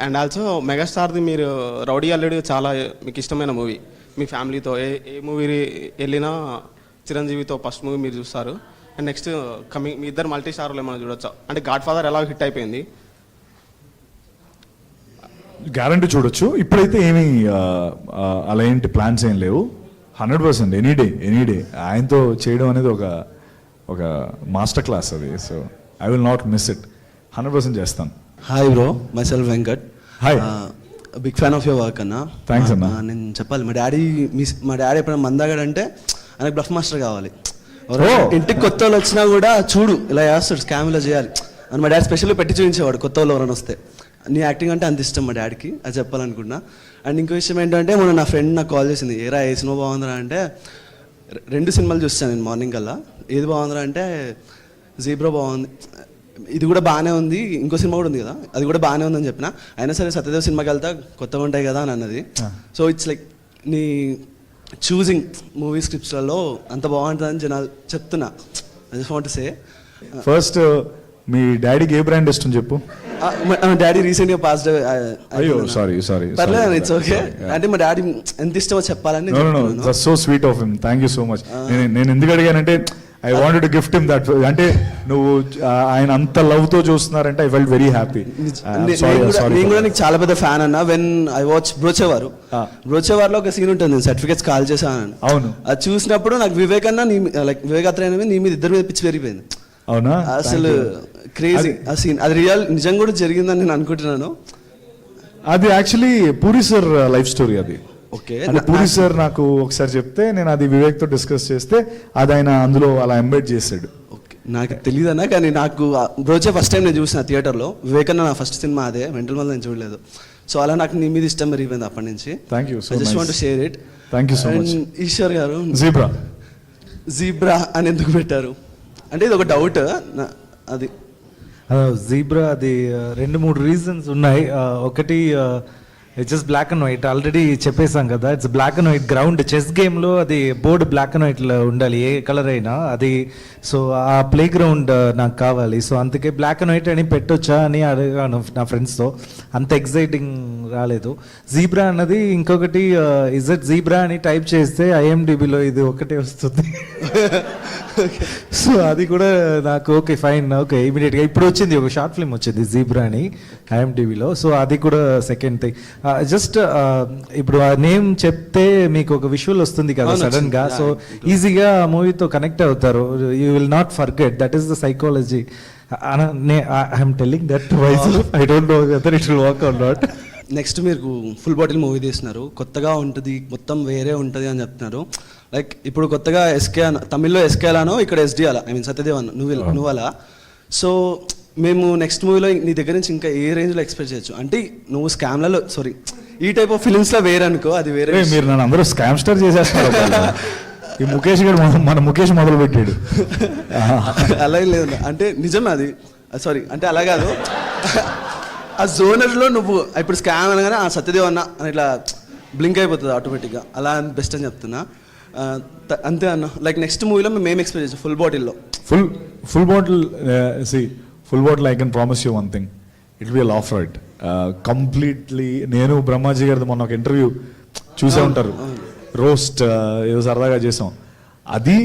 అండ్ ఆల్సో మెగాస్టార్ది మీరు రౌడీ అల్లుడు చాలా మీకు ఇష్టమైన మూవీ. మీ ఫ్యామిలీతో ఏ మూవీ వెళ్ళినా చిరంజీవితో ఫస్ట్ మూవీ మీరు చూస్తారు. అండ్ నెక్స్ట్ కమింగ్ మీ ఇద్దరు మల్టీ స్టార్లు ఏమైనా చూడొచ్చా? అంటే గాడ్ ఫాదర్ ఎలా హిట్ అయిపోయింది, గ్యారంటీ చూడొచ్చు. ఇప్పుడైతే ఏమీ అలా ఏంటి ప్లాన్స్ ఏం లేవు. 100% ఎనీ డే ఆయనతో చేయడం అనేది ఒక మాస్టర్ క్లాస్ అది. So I will not miss it. 100% చేస్తాను. Hi bro, myself Venkat. Hi. Big fan of your work అన్న. థ్యాంక్స్ అన్న. నేను చెప్పాలి, మా డాడీ ఎప్పుడైనా మందాగాడంటే ఆయనకు బ్లఫ్ మాస్టర్ కావాలి. ఇంటికి కొత్త వాళ్ళు వచ్చినా కూడా చూడు ఇలా చేస్తాడు, స్కామ్ ఇలా చేయాలి అని మా డాడీ స్పెషల్గా పెట్టి చూపించేవాడు కొత్త వాళ్ళు ఎవరైనా వస్తే. నీ యాక్టింగ్ అంటే అంత ఇష్టం మా డాడీకి, అది చెప్పాలనుకుంటున్నా. అండ్ ఇంకో విషయం ఏంటంటే మొన్న నా ఫ్రెండ్ నాకు కాల్ చేసింది, ఏరా ఏ సినిమా బాగుందిరా అంటే, 2 సినిమాలు చూస్తాను నేను మార్నింగ్ కల్లా. ఏది బాగుందిరా అంటే జీబ్రా బాగుంది, ఇది కూడా బాగానే ఉంది, ఇంకో సినిమా కూడా ఉంది కదా అది కూడా బాగానే ఉందని చెప్పిన. అయినా సరే సత్యదేవ్ సినిమాకి వెళ్తా కొత్తగా ఉంటాయి కదా అని అన్నది. సో ఇట్స్ లైక్ నీ చూసింగ్ మూవీ స్క్రిప్ట్స్లలో అంత బాగుంటుందని జనాలు చెప్తున్నా. I just want to say. First మీ డాడీకి ఏ బ్రాండ్ ఇష్టం చెప్పు. డాడీ రీసెంట్గా పాస్. అయ్యో సారీ పర్లేదు, ఇట్స్ ఓకే. అంటే మా డాడీ ఎంత ఇష్టమో చెప్పాలని. So sweet of him, thank you so much. నేను ఎందుకు అడిగానంటే I wanted to gift him that. అంటే నువ్వు ఆయన అంత లవ్ తో చూస్తున్నారంటే ఐ ఫెల్ట్ వెరీ హ్యాపీ. నేను కూడా నీకు చాలా పెద్ద ఫ్యాన్ అన్న. వెన్ ఐ వాచ్ బ్రోచేవారు, బ్రోచేవారులో ఒక సీన్ ఉంటుంది, సర్టిఫికేట్స్ కాల్ చేశాను. అవును, అది చూసినప్పుడు నాకు వివేక్ అన్న లైక్ వివేక్ అత్రేయ నీ మీద ఇద్దరి మీద పిచ్చి పెరిగిపోయింది. అవునా, అసలు క్రేజీ ఆ సీన్. అది రియల్ నిజంగా కూడా జరిగిందని నేను అనుకుంటున్నాను. అది actually puri sir life story అది. ఓకే, అంటే పూరి సార్ నాకు ఒకసారి చెప్తే నేను అది వివేక్ తో డిస్కస్ చేస్తే అది ఆయన అందులో అలా ఎంబెడ్ చేశాడు. ఓకే, నాకు తెలియదు అన్న, కానీ నాకు బ్రోచే ఫస్ట్ టైం నేను చూసిన థియేటర్లో. వివేక్ అన్న నా ఫస్ట్ సినిమా అదే, మెంటల్ మల్ నేను చూడలేదు. సో అలా నాకు నీ మీద ఇష్టం పెరిగిపోయింది అప్పటి నుంచి. Thank you so much. Just want to share it. Thank you so much. Eshwar గారు, జీబ్రా అని ఎందుకు పెట్టారు అంటే ఇది ఒక డౌట్. అది జీబ్రా అది 2-3 రీజన్స్ ఉన్నాయి. ఒకటి it's just black and white, already చెప్పేసాం కదా. It's black and white ground. Chess గేమ్లో అది బోర్డు బ్లాక్ అండ్ వైట్లో ఉండాలి, ఏ కలర్ అయినా అది. సో ఆ ప్లే గ్రౌండ్ నాకు కావాలి. సో అందుకే బ్లాక్ అండ్ వైట్ అని పెట్టొచ్చా అని అడిగాను నా ఫ్రెండ్స్తో. అంత ఎక్సైటింగ్ రాలేదు. జీబ్రా అన్నది ఇంకొకటి, ఇజెట్ జీబ్రా అని టైప్ చేస్తే ఐఎండిబిలో ఇది ఒకటే వస్తుంది. సో అది కూడా నాకు ఓకే ఫైన్, ఓకే ఇమీడియట్గా ఇప్పుడు వచ్చింది ఒక షార్ట్ ఫిల్మ్ వచ్చింది జీబ్రా అని ఐఎండిబిలో. సో అది కూడా సెకండ్ థింగ్. జస్ట్ ఇప్పుడు ఆ నేమ్ చెప్తే మీకు ఒక విజువల్ వస్తుంది కదా సడన్ గా. సో ఈజీగా ఆ మూవీతో కనెక్ట్ అవుతారు. You will not forget. That is the psychology. I'm telling that wise. I don't know whether it will work or not. Next మీరు ఫుల్ బాటిల్ మూవీ తీస్తున్నారు, కొత్తగా ఉంటుంది, మొత్తం వేరే ఉంటుంది అని చెప్తున్నారు. లైక్ ఇప్పుడు కొత్తగా ఎస్కే తమిళ్లో ఎస్కే అలానో ఇక్కడ ఎస్డి అలా, ఐ మీన్ సత్యదేవ్ అన్న నువ్వు అలా. సో మేము నెక్స్ట్ మూవీలో నీ దగ్గర నుంచి ఇంకా ఏ రేంజ్లో ఎక్స్పెక్ట్ చేయొచ్చు? అంటే నువ్వు స్కామ్లలో సారీ ఈ టైప్ ఆఫ్ ఫిలిమ్స్లో వేరే అనుకో, అది వేరే. మీరు నన్ను అందరూ స్కామ్ స్టార్ చేసేస్తారు. ఈ ముఖేష్ గారు మన ముఖేష్ మొదలు పెట్టాడు. అలా లేదు అంటే నిజమే అది. సారీ అంటే అలా కాదు, ఆ జోనర్లో నువ్వు ఇప్పుడు స్కామ్ అనగానే ఆ సత్యదేవ్ అన్న అని ఇట్లా బ్లింక్ అయిపోతుంది ఆటోమేటిక్గా. అలా బెస్ట్ అని చెప్తున్నా. అంతే అన్న. లైక్ నెక్స్ట్ మూవీలో మేము ఎక్స్పెక్ట్ చేస్తాం ఫుల్ బాటిల్లో. Full bottle full bottle I can promise you one thing, it be laugh right completely. నేను బ్రహ్మాజీ గారిది మొన్న ఒక ఇంటర్వ్యూ చూసే ఉంటారు, రోస్ట్ ఏదో సరదాగా చేసాం. అది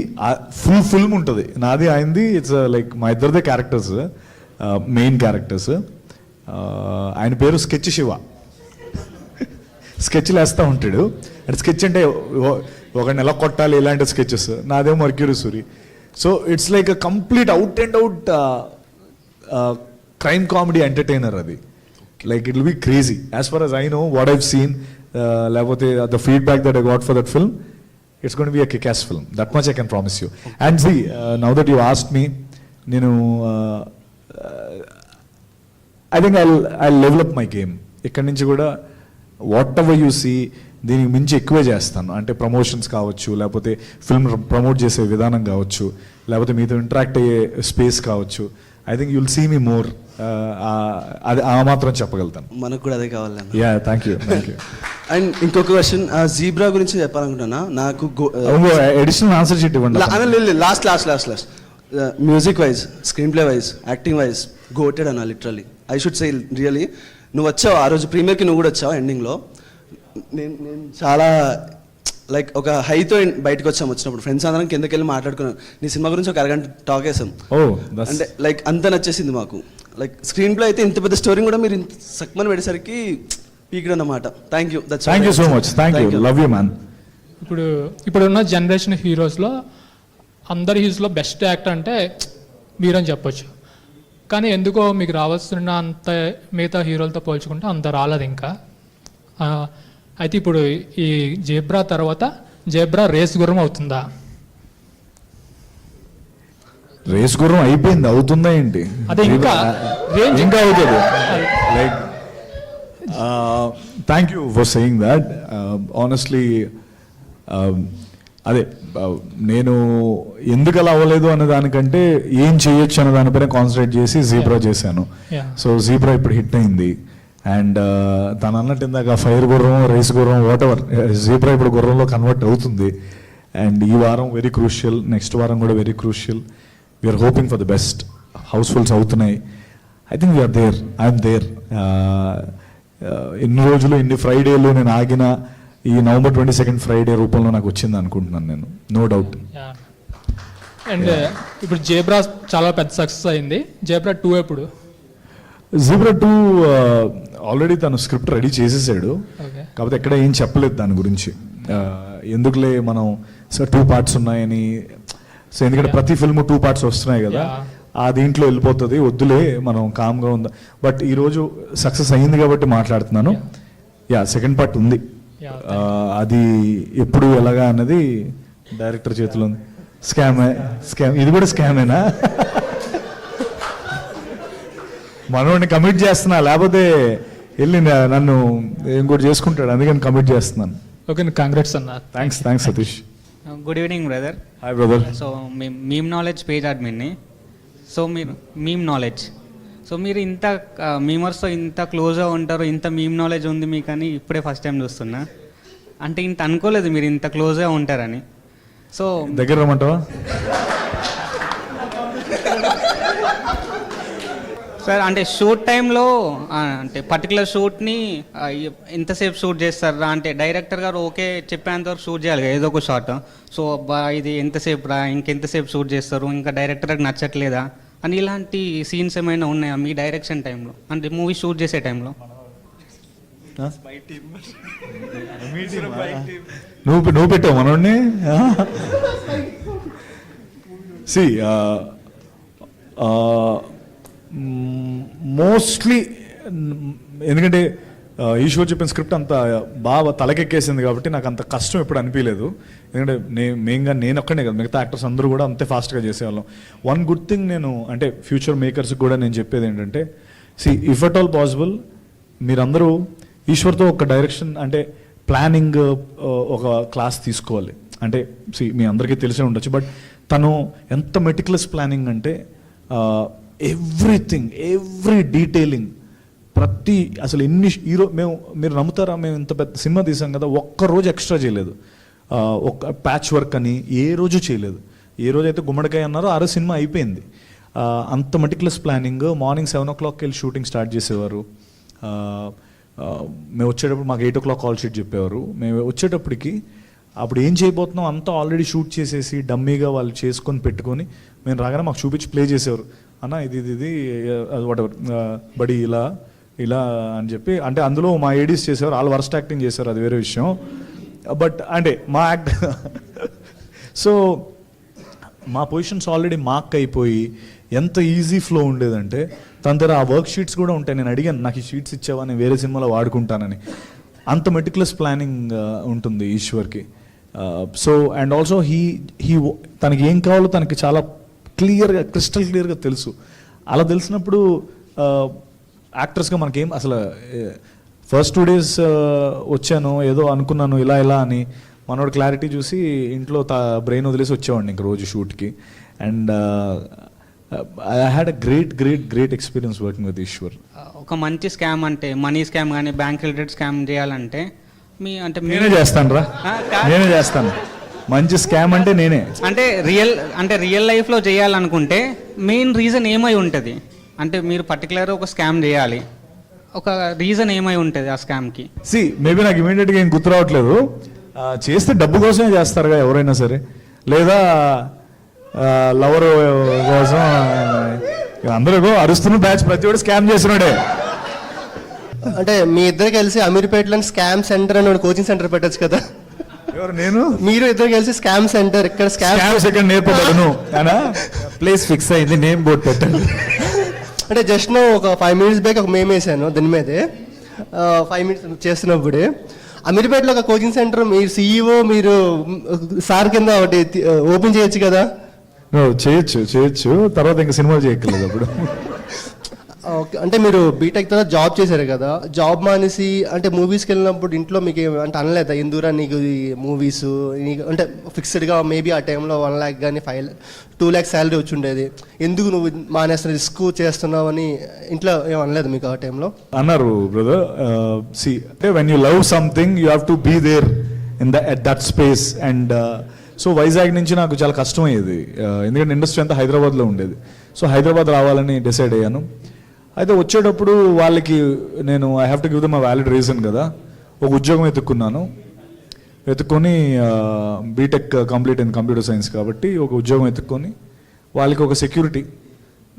ఫుల్ ఫిల్మ్ ఉంటుంది నాది ఆయనది. ఇట్స్ లైక్ మా ఇద్దరిదే క్యారెక్టర్స్, మెయిన్ క్యారెక్టర్స్. ఆయన పేరు స్కెచ్ శివ. స్కెచ్లు వేస్తూ ఉంటాడు. అండ్ స్కెచ్ అంటే ఒక నెల కొట్టాలి ఇలాంటి స్కెచెస్. నాదేమో mercury Suri. So it's like a complete out and out crime comedy entertainer అది. Like it will be crazy as far as I know what I've seen. లేకపోతే the feedback that I got for that film, it's going to be a kick-ass film. That much I can promise you. And see, now that you asked me, నేను I think I'll level up my game. ఇక్కడి నుంచి కూడా what ever you see దీనికి మించి ఎక్కువే చేస్తాను. అంటే promotions కావచ్చు, లేకపోతే ఫిల్మ్ ప్రమోట్ చేసే విధానం కావచ్చు, లేకపోతే మీతో ఇంటరాక్ట్ అయ్యే స్పేస్ కావచ్చు. I think you'll see me more. అది ఆ మాత్రం చెప్పగలుగుతాను. మనకు కూడా అదే కావాలి. Yeah, thank you. అండ్ ఇంకొక క్వశ్చన్, జీబ్రా గురించి చెప్పాలనుకుంటున్నా. నాకు అడిషనల్ ఆన్సర్ షీట్ ఇవ్వండి. Last music wise, screen play wise, acting wise goated అన్న. Literally I should say really. నువ్వు వచ్చావు ఆ రోజు ప్రీమియర్కి, నువ్వు కూడా వచ్చావు ఎండింగ్లో. నేను చాలా లైక్ ఒక హైతో బయటకు వచ్చినప్పుడు ఫ్రెండ్స్ అందరం కిందకి వెళ్ళి మాట్లాడుకున్నాం. నీ సినిమా గురించి ఒక అరగంట టాక్ వేసాం. అంటే లైక్ అంత నచ్చేసింది మాకు. లైక్ స్క్రీన్ ప్లే అయితే ఇంత పెద్ద స్టోరీ కూడా మీరు ఇంత సక్మని పెట్టేసరికి పీక్డ్ అన్నమాట. Thank you so much. Thank you. Love you man. ఇప్పుడున్న జనరేషన్ హీరోస్లో అందరి హీరోస్లో బెస్ట్ యాక్టర్ అంటే మీరని చెప్పొచ్చు. కానీ ఎందుకో మీకు రావాల్సిన అంత మిగతా హీరోలతో పోల్చుకుంటే అంత రాలేదు ఇంకా. అయితే ఇప్పుడు ఈ జేబ్రా తర్వాత జేబ్రా రేస్ గుర్రం అవుతుందా? రేస్ గుర్రం అయిపోయింది, అవుతుందా ఏంటి? అదే ఇంకా అవుతుంది. Like thank you for saying that. Honestly అదే నేను ఎందుకు అలా అవ్వలేదు అనే దానికంటే ఏం చేయొచ్చు అనే దానిపైన కాన్సన్ట్రేట్ చేసి జీబ్రా చేశాను. సో జీబ్రా ఇప్పుడు హిట్ అయింది. అండ్ తను అన్నట్టు ఇందాక ఫైర్ గుర్రం, రేస్ గుర్రం, వాట్ ఎవర్, జీబ్రా ఇప్పుడు గుర్రంలో కన్వర్ట్ అవుతుంది. అండ్ ఈ వారం వెరీ క్రూషియల్, నెక్స్ట్ వారం కూడా very crucial. We're hoping for the best. Housefulls అవుతున్నాయి. I think we're there, I'm there. ఎన్ని రోజులు, ఎన్ని ఫ్రైడేలు నేను ఆగిన ఈ November 22 ఫ్రైడే రూపంలో నాకు వచ్చింది అనుకుంటున్నాను నేను. No doubt. అండ్ ఇప్పుడు జేబ్రా చాలా పెద్ద సక్సెస్ అయింది. జేబ్రా 2 ఎప్పుడు? జీబ్రా 2 ఆల్రెడీ తను స్క్రిప్ట్ రెడీ చేసేసాడు, ఓకే. కాకపోతే ఎక్కడ ఏం చెప్పలేదు దాని గురించి. ఎందుకులే మనం 2 పార్ట్స్ ఉన్నాయని. సో ఎందుకంటే ప్రతి ఫిల్మ్ 2 పార్ట్స్ వస్తున్నాయి కదా, ఆ దీంట్లో వెళ్ళిపోతుంది, వద్దులే మనం కామ్గా ఉందా. బట్ ఈరోజు సక్సెస్ అయ్యింది కాబట్టి మాట్లాడుతున్నాను. సెకండ్ పార్ట్ ఉంది. అది ఎప్పుడు ఎలాగా అన్నది డైరెక్టర్ చేతిలో ఉంది. స్కామ్ ఇది కూడా స్కామేనా? మనోడిని కమిట్ చేస్తున్నా, లేకపోతే వెళ్ళి నన్ను ఇంకోటి చేసుకుంటాడు, అందుకని కమిట్ చేస్తున్నాను. ఓకే, కంగ్రాట్స్ అన్న. Thanks Satish. Good evening brother. Hi brother. So meme knowledge page అడ్మిన్ని. సో మీరు మీమ్ నాలెడ్జ్, సో మీరు ఇంత మీమర్స్తో ఇంత క్లోజ్గా ఉంటారు, ఇంత మీమ్ నాలెడ్జ్ ఉంది మీకు అని ఇప్పుడే ఫస్ట్ టైం చూస్తున్నా. అంటే ఇంత అనుకోలేదు మీరు ఇంత క్లోజ్గా ఉంటారని. సో దగ్గర రమ్మంటావా? సార్ అంటే షూట్ టైంలో అంటే పర్టికులర్ షూట్ని ఎంతసేపు షూట్ చేస్తారా? అంటే డైరెక్టర్ గారు ఓకే చెప్పేంతవరకు షూట్ చేయాలి కదా ఏదో ఒక షాట్. సో అబ్బా ఇది ఎంతసేపు రా, ఇంకెంతసేపు షూట్ చేస్తారు, ఇంకా డైరెక్టర్కి నచ్చట్లేదా అని ఇలాంటి సీన్స్ ఏమైనా ఉన్నాయా మీ డైరెక్షన్ టైంలో, అంటే మూవీ షూట్ చేసే టైంలో? నువ్వు పెట్టావు మనోడిని. సి మోస్ట్లీ ఎందుకంటే ఈశ్వర్ చెప్పిన స్క్రిప్ట్ అంత బాగా తలకెక్కేసింది కాబట్టి నాకు అంత కష్టం ఎప్పుడు అనిపించలేదు. ఎందుకంటే నేను ఒక్కడే కదా, మిగతా యాక్టర్స్ అందరూ కూడా అంతే ఫాస్ట్గా చేసేవాళ్ళం. వన్ గుడ్ థింగ్ నేను అంటే ఫ్యూచర్ మేకర్స్కి కూడా నేను చెప్పేది ఏంటంటే, ఇఫ్ అట్ ఆల్ పాసిబుల్ మీరందరూ ఈశ్వర్తో ఒక డైరెక్షన్ అంటే ప్లానింగ్ ఒక క్లాస్ తీసుకోవాలి. అంటే మీ అందరికీ తెలిసే ఉండొచ్చు, బట్ తను ఎంత మెటిక్యులస్ ప్లానింగ్ అంటే ఎవ్రీ డీటెయిలింగ్ ప్రతి అసలు ఎన్ని మీరు నమ్ముతారా, మేము ఇంత పెద్ద సినిమా తీసాం కదా, ఒక్కరోజు ఎక్స్ట్రా చేయలేదు. ఒక ప్యాచ్ వర్క్ అని ఏ రోజు చేయలేదు. ఏ రోజైతే గుమ్మడికాయ అన్నారో ఆ రోజు సినిమా అయిపోయింది. అంత మెటిక్యులస్ ప్లానింగ్. మార్నింగ్ 7 o'clock వెళ్ళి షూటింగ్ స్టార్ట్ చేసేవారు. మేము వచ్చేటప్పుడు మాకు 8 o'clock కాల్ షీట్ చెప్పేవారు. మేము వచ్చేటప్పటికి అప్పుడు ఏం చేయబోతున్నాం అంతా ఆల్రెడీ షూట్ చేసేసి డమ్మీగా వాళ్ళు చేసుకొని పెట్టుకొని మేము రాగానే మాకు చూపించి ప్లే చేసేవారు. అన్న ఇది వాట్ ఎవర్ బడి ఇలా అని చెప్పి. అంటే అందులో మా ఏడీస్ చేసేవారు, వాళ్ళు వర్స్ట్ యాక్టింగ్ చేశారు, అది వేరే విషయం. బట్ అంటే మా యాక్ట్ సో మా పొజిషన్స్ ఆల్రెడీ మార్క్ అయిపోయి ఎంత ఈజీ ఫ్లో ఉండేదంటే తన దగ్గర ఆ వర్క్ షీట్స్ కూడా ఉంటాయి. నేను అడిగాను, నాకు ఈ షీట్స్ ఇచ్చావా, నేను వేరే సినిమాలో వాడుకుంటానని. అంత మెటిక్యులస్ ప్లానింగ్ ఉంటుంది ఈశ్వర్కి. సో అండ్ ఆల్సో తనకి ఏం కావాలో తనకి చాలా క్రిస్టల్ క్లియర్గా తెలుసు. అలా తెలిసినప్పుడు యాక్టర్స్గా మనకేం అసలు ఫస్ట్ 2 days వచ్చాను ఏదో అనుకున్నాను ఇలా అని మనోడు క్లారిటీ చూసి ఇంట్లో బ్రెయిన్ వదిలేసి వచ్చేవాడిని ఇంక రోజు షూట్కి. And I had a great experience working with Eshwar. ఒక మంచి స్కామ్ అంటే మనీ స్కామ్ కానీ బ్యాంక్ రిలేటెడ్ స్కామ్ చేయాలంటే నేనే చేస్తాను. మంచి స్కామ్ అంటే నేనే. అంటే రియల్ లైఫ్లో చేయాలనుకుంటే మెయిన్ రీజన్ ఏమై ఉంటుంది? అంటే మీరు పర్టికులర్ ఒక స్కామ్ చేయాలి, ఒక రీజన్ ఏమై ఉంటుంది ఆ స్కామ్కి? మేబీ నాకు ఇమీడియట్గా ఏం గుర్తు రావట్లేదు. చేస్తే డబ్బు కోసమే చేస్తారుగా ఎవరైనా సరే, లేదా లవర్ కోసం. అందరూ అరుస్తున్న బ్యాచ్ ప్రతి ఒక్కటి స్కామ్ చేస్తున్నాడే. అంటే మీ ఇద్దరు కలిసి అమీర్పేటలో స్కామ్ సెంటర్ అని కోచింగ్ సెంటర్ పెట్టచ్చు కదా. నేను మీరు ఇద్దరు కలిసి స్కామ్ సెంటర్ ఇక్కడ సెకండ్ నేర్పబడను ప్లేస్ ఫిక్స్ అయింది, నేమ్ బోర్డు పెట్టండి. అంటే జస్ట్ ఒక 5 minutes బ్యాక్ ఒక మేము వేసాను దాని మీదే 5 minutes చేస్తున్నప్పుడే. అమీర్పేటలో ఒక కోచింగ్ సెంటర్ మీరు CEO మీరు సార్ కింద ఒకటి ఓపెన్ చేయొచ్చు కదా. చేయొచ్చు తర్వాత ఇంకా సినిమాలు చేయక్కర్లేదు అప్పుడు. ఓకే, అంటే మీరు బీటెక్ తర్వాత జాబ్ చేశారు కదా, జాబ్ మానేసి అంటే మూవీస్కి వెళ్ళినప్పుడు ఇంట్లో మీకు అంటే అనలేదా ఎందుకురా నీకు మూవీస్ నీకు అంటే ఫిక్స్డ్గా మేబీ ఆ టైంలో 1 lakh కానీ 2 lakhs శాలరీ వచ్చి ఉండేది, ఎందుకు నువ్వు మానేస్తున్న రిస్క్ చేస్తున్నావు అని ఇంట్లో ఏం అనలేదు మీకు ఆ టైంలో? అన్నారు బ్రదర్. అంటే when you love something you have to be there at that space. And so Vizag నుంచి నాకు చాలా కష్టమయ్యేది, ఎందుకంటే ఇండస్ట్రీ అంతా హైదరాబాద్లో ఉండేది. సో హైదరాబాద్ రావాలని డిసైడ్ అయ్యాను. అయితే వచ్చేటప్పుడు వాళ్ళకి నేను I have to give them a valid reason కదా, ఒక ఉద్యోగం ఎత్తుక్కున్నాను. వెతుక్కొని బీటెక్ కంప్లీట్ అయింది కంప్యూటర్ సైన్స్ కాబట్టి ఒక ఉద్యోగం వెతుక్కొని వాళ్ళకి ఒక సెక్యూరిటీ,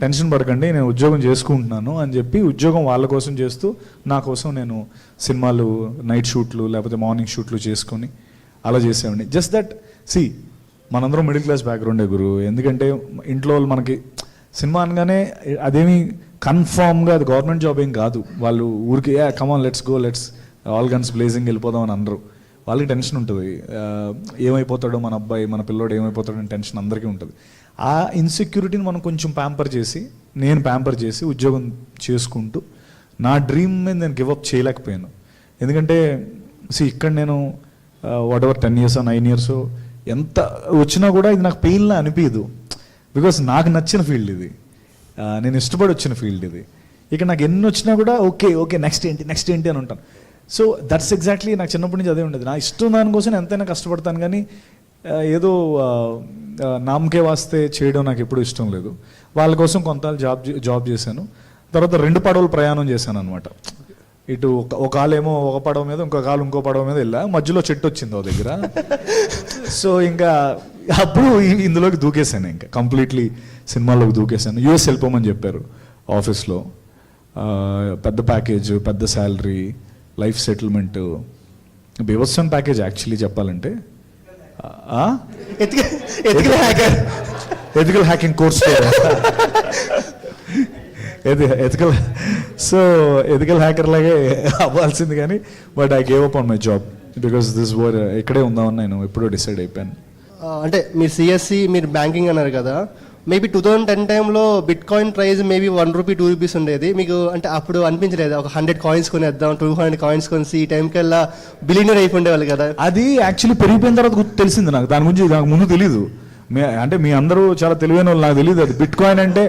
టెన్షన్ పడకండి నేను ఉద్యోగం చేసుకుంటున్నాను అని చెప్పి ఉద్యోగం వాళ్ళ కోసం చేస్తూ నా కోసం నేను సినిమాలు నైట్ షూట్లు లేకపోతే మార్నింగ్ షూట్లు చేసుకొని అలా చేసేవాడిని. జస్ట్ దట్ సి మనందరం మిడిల్ క్లాస్ బ్యాక్గ్రౌండే గురు. ఎందుకంటే ఇంట్లో వాళ్ళు మనకి సినిమా అనగానే అదేమి కన్ఫామ్గా అది గవర్నమెంట్ జాబ్ ఏం కాదు. వాళ్ళు ఊరికి come on let's go let's all guns blazing వెళ్ళిపోదాం అని అనరు. వాళ్ళకి టెన్షన్ ఉంటుంది, ఏమైపోతాడో మన అబ్బాయి మన పిల్లోడు ఏమైపోతాడో అని టెన్షన్ అందరికీ ఉంటుంది. ఆ ఇన్సెక్యూరిటీని మనం కొంచెం నేను ప్యాంపర్ చేసి ఉద్యోగం చేసుకుంటూ నా డ్రీమ్ మీద నేను గివప్ చేయలేకపోయాను. ఎందుకంటే ఇక్కడ నేను వాట్ ఎవర్ 10 years 9 years ఎంత వచ్చినా కూడా ఇది నాకు పెయిన్లా అనిపించదు. బికాస్ నాకు నచ్చిన ఫీల్డ్ ఇది, నేను ఇష్టపడి వచ్చిన ఫీల్డ్ ఇది. ఇక నాకు ఎన్ని వచ్చినా కూడా ఓకే నెక్స్ట్ ఏంటి అని ఉంటాను. సో దట్స్ ఎగ్జాక్ట్లీ నాకు చిన్నప్పటి నుంచి అదే ఉండేది. నా ఇష్టం దానికోసం ఎంతైనా కష్టపడతాను, కానీ ఏదో నామకే వాస్తే చేయడం నాకు ఎప్పుడు ఇష్టం లేదు. వాళ్ళ కోసం కొంత జాబ్ చేశాను. తర్వాత 2 పడవలు ప్రయాణం చేశాను అనమాట. ఇటు ఒక కాలేమో ఒక పడవ మీద, ఇంకో కాలు ఇంకో పడవ మీద వెళ్ళా. మధ్యలో చెట్టు వచ్చింది ఓ దగ్గర. సో ఇంకా అప్పుడు ఇందులోకి దూకేశాను, ఇంకా కంప్లీట్లీ సినిమాలోకి దూకేశాను. యూఎస్ వెళ్ళిపోమని చెప్పారు ఆఫీస్లో. పెద్ద ప్యాకేజ్, పెద్ద శాలరీ, లైఫ్ సెటిల్మెంట్, బీభత్సం ప్యాకేజ్ యాక్చువల్లీ చెప్పాలంటే. Ethical hacking course ethical hacker లాగే అవ్వాల్సింది, కానీ but I gave up on my job because this వర్ ఇక్కడే ఉందామని నేను ఎప్పుడో డిసైడ్ అయిపోయాను. అంటే మీరు సిఎస్సి, మీరు బ్యాంకింగ్ అన్నారు కదా, మేబీ 2010 టైంలో బిట్ కాయిన్ ప్రైస్ మేబీ ₹1 ₹2 ఉండేది. మీకు అంటే అప్పుడు అనిపించలేదు ఒక 100 కాయిన్స్ కొనేద్దాం, 200 కాయిన్స్ కొనేసి ఈ టైంకి వెళ్ళా బిలియనర్ అయిపోయిండేవాళ్ళు కదా? అది యాక్చువల్లీ పెరిగిపోయిన తర్వాత తెలిసింది నాకు. దాని గురించి నాకు ముందు తెలీదు. అంటే మీ అందరూ చాలా తెలివైన వాళ్ళు, నాకు తెలియదు అది బిట్ కాయిన్ అంటే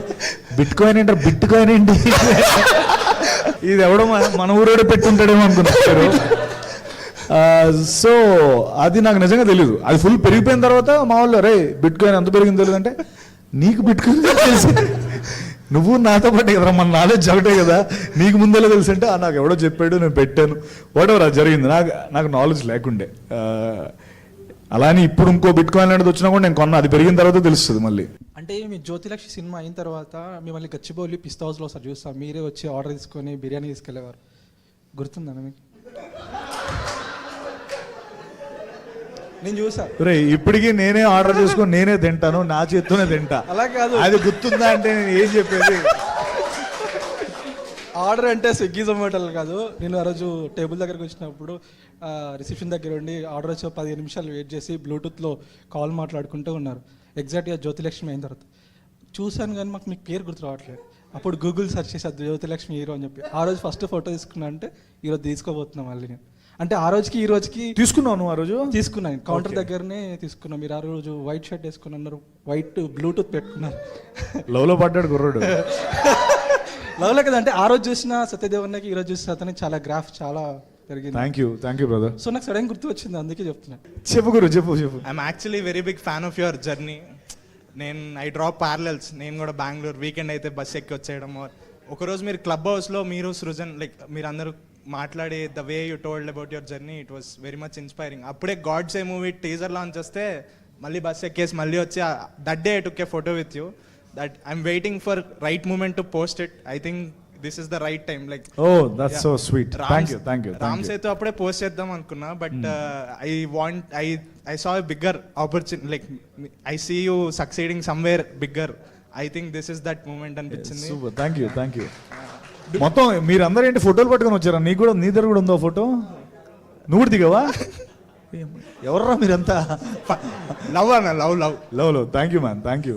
బిట్ కాయిన్ ఏంటి ఇది ఎవడో మన ఊరోడే పెట్టుంటాడేమో అనుకున్నారు. సో అది నాకు నిజంగా తెలియదు. అది ఫుల్ పెరిగిపోయిన తర్వాత మా వాళ్ళు రే బిట్ కాయిన్ ఎంత పెరిగింది తెలియదు అంటే, నీకు బిట్ కాయిన్ తెలిసి నువ్వు నాతో పాటు కదా, మన నాలెడ్జ్ ఒకటే కదా, నీకు ముందెలా తెలుసు అంటే నాకు ఎవడో చెప్పాడు, నేను పెట్టాను, వాట్ ఎవర్ అది జరిగింది. నాకు నాలెడ్జ్ లేకుండే. అలానే ఇప్పుడు ఇంకో బిట్ కాయిన్ అనేది వచ్చినా కూడా నేను కొన్నా, అది పెరిగిన తర్వాత తెలుస్తుంది మళ్ళీ. అంటే మీ జ్యోతిలక్ష్మి సినిమా అయిన తర్వాత మిమ్మల్ని గచ్చిబౌలి పిస్తా హౌస్లో ఒకసారి చూస్తాం, మీరే వచ్చి ఆర్డర్ తీసుకొని బిర్యానీ తీసుకెళ్ళేవారు, గుర్తుందా మీకు? నేను చూసా రే, ఇప్పటికీ నేనే ఆర్డర్ చేసుకొని నేనే తింటాను, నా చేత్తోనే తింటా. అలా కాదు, అది గుర్తుందా అంటే నేను ఏం చెప్పేది. ఆర్డర్ అంటే స్విగ్గీ జొమాటోలు కాదు. నేను ఆ రోజు టేబుల్ దగ్గరకు వచ్చినప్పుడు రిసెప్షన్ దగ్గర ఉండి ఆర్డర్ వచ్చి 15 నిమిషాలు వెయిట్ చేసి బ్లూటూత్లో కాల్ మాట్లాడుకుంటూ ఉన్నారు. ఎగ్జాక్ట్గా జ్యోతిలక్ష్మి అయిన తర్వాత చూశాను, కానీ మాకు మీకు పేరు గుర్తు రావట్లేదు. అప్పుడు గూగుల్ సెర్చ్ చేసి జ్యోతిలక్ష్మి హీరో అని చెప్పి ఆ రోజు ఫస్ట్ ఫోటో తీసుకున్నా. అంటే ఈరోజు తీసుకోబోతున్నాం మళ్ళీ నేను. అంటే ఆ రోజుకి ఈ రోజుకి తీసుకున్నాను. ఆ రోజు తీసుకున్నాను, కౌంటర్ దగ్గరనే తీసుకున్నాం. మీరు ఆ రోజు వైట్ షర్ట్ వేసుకుని ఉన్నారు, వైట్ బ్లూటూత్ పెట్టుకున్నారు. లవ్లో పడ్డాడు గుర్రాడు. లవ్లో కదా, అంటే ఆ రోజు చూసిన సత్యదేవన్నకి ఈ రోజు చూసిన అతనికి చాలా గ్రాఫ్ చాలా పెరిగింది. Thank you brother. సో నాకు సడన్ గుర్తు వచ్చింది, అందుకే చెప్తున్నా. చెప్పు గురు, చెప్పు. I'm actually very big fan of your journey. I drop parallels. నేను కూడా బెంగళూరు వీకెండ్ అయితే బస్ ఎక్కి వచ్చేయడం. ఒకరోజు మీరు క్లబ్ హౌస్లో మీరు సృజన్ మీరు అందరూ మాట్లాడి the way you told about your journey, it was very much inspiring. అప్పుడే Godse movie teaser launch వస్తే మళ్ళీ బస్ ఎక్కేసి మళ్ళీ వచ్చి that day I took a photo with you. That I'm waiting for right moment to post it. I think this is the right time. That's so sweet. Thank you. Ram Setu అప్పుడే పోస్ట్ చేద్దాం అనుకున్నా, but I saw a bigger opportunity. I see you succeeding somewhere bigger. I think this is that moment అనిపించింది. Thank you. మొత్తం మీరందరూ ఏంటి ఫోటోలు పట్టుకొని వచ్చారా? నీ దగ్గర కూడా ఉందో ఫోటో? నువ్వు కూడా దిగవా? ఎవర్రా మీరంతా? లవ్ అన్న, love. Thank you man, thank you.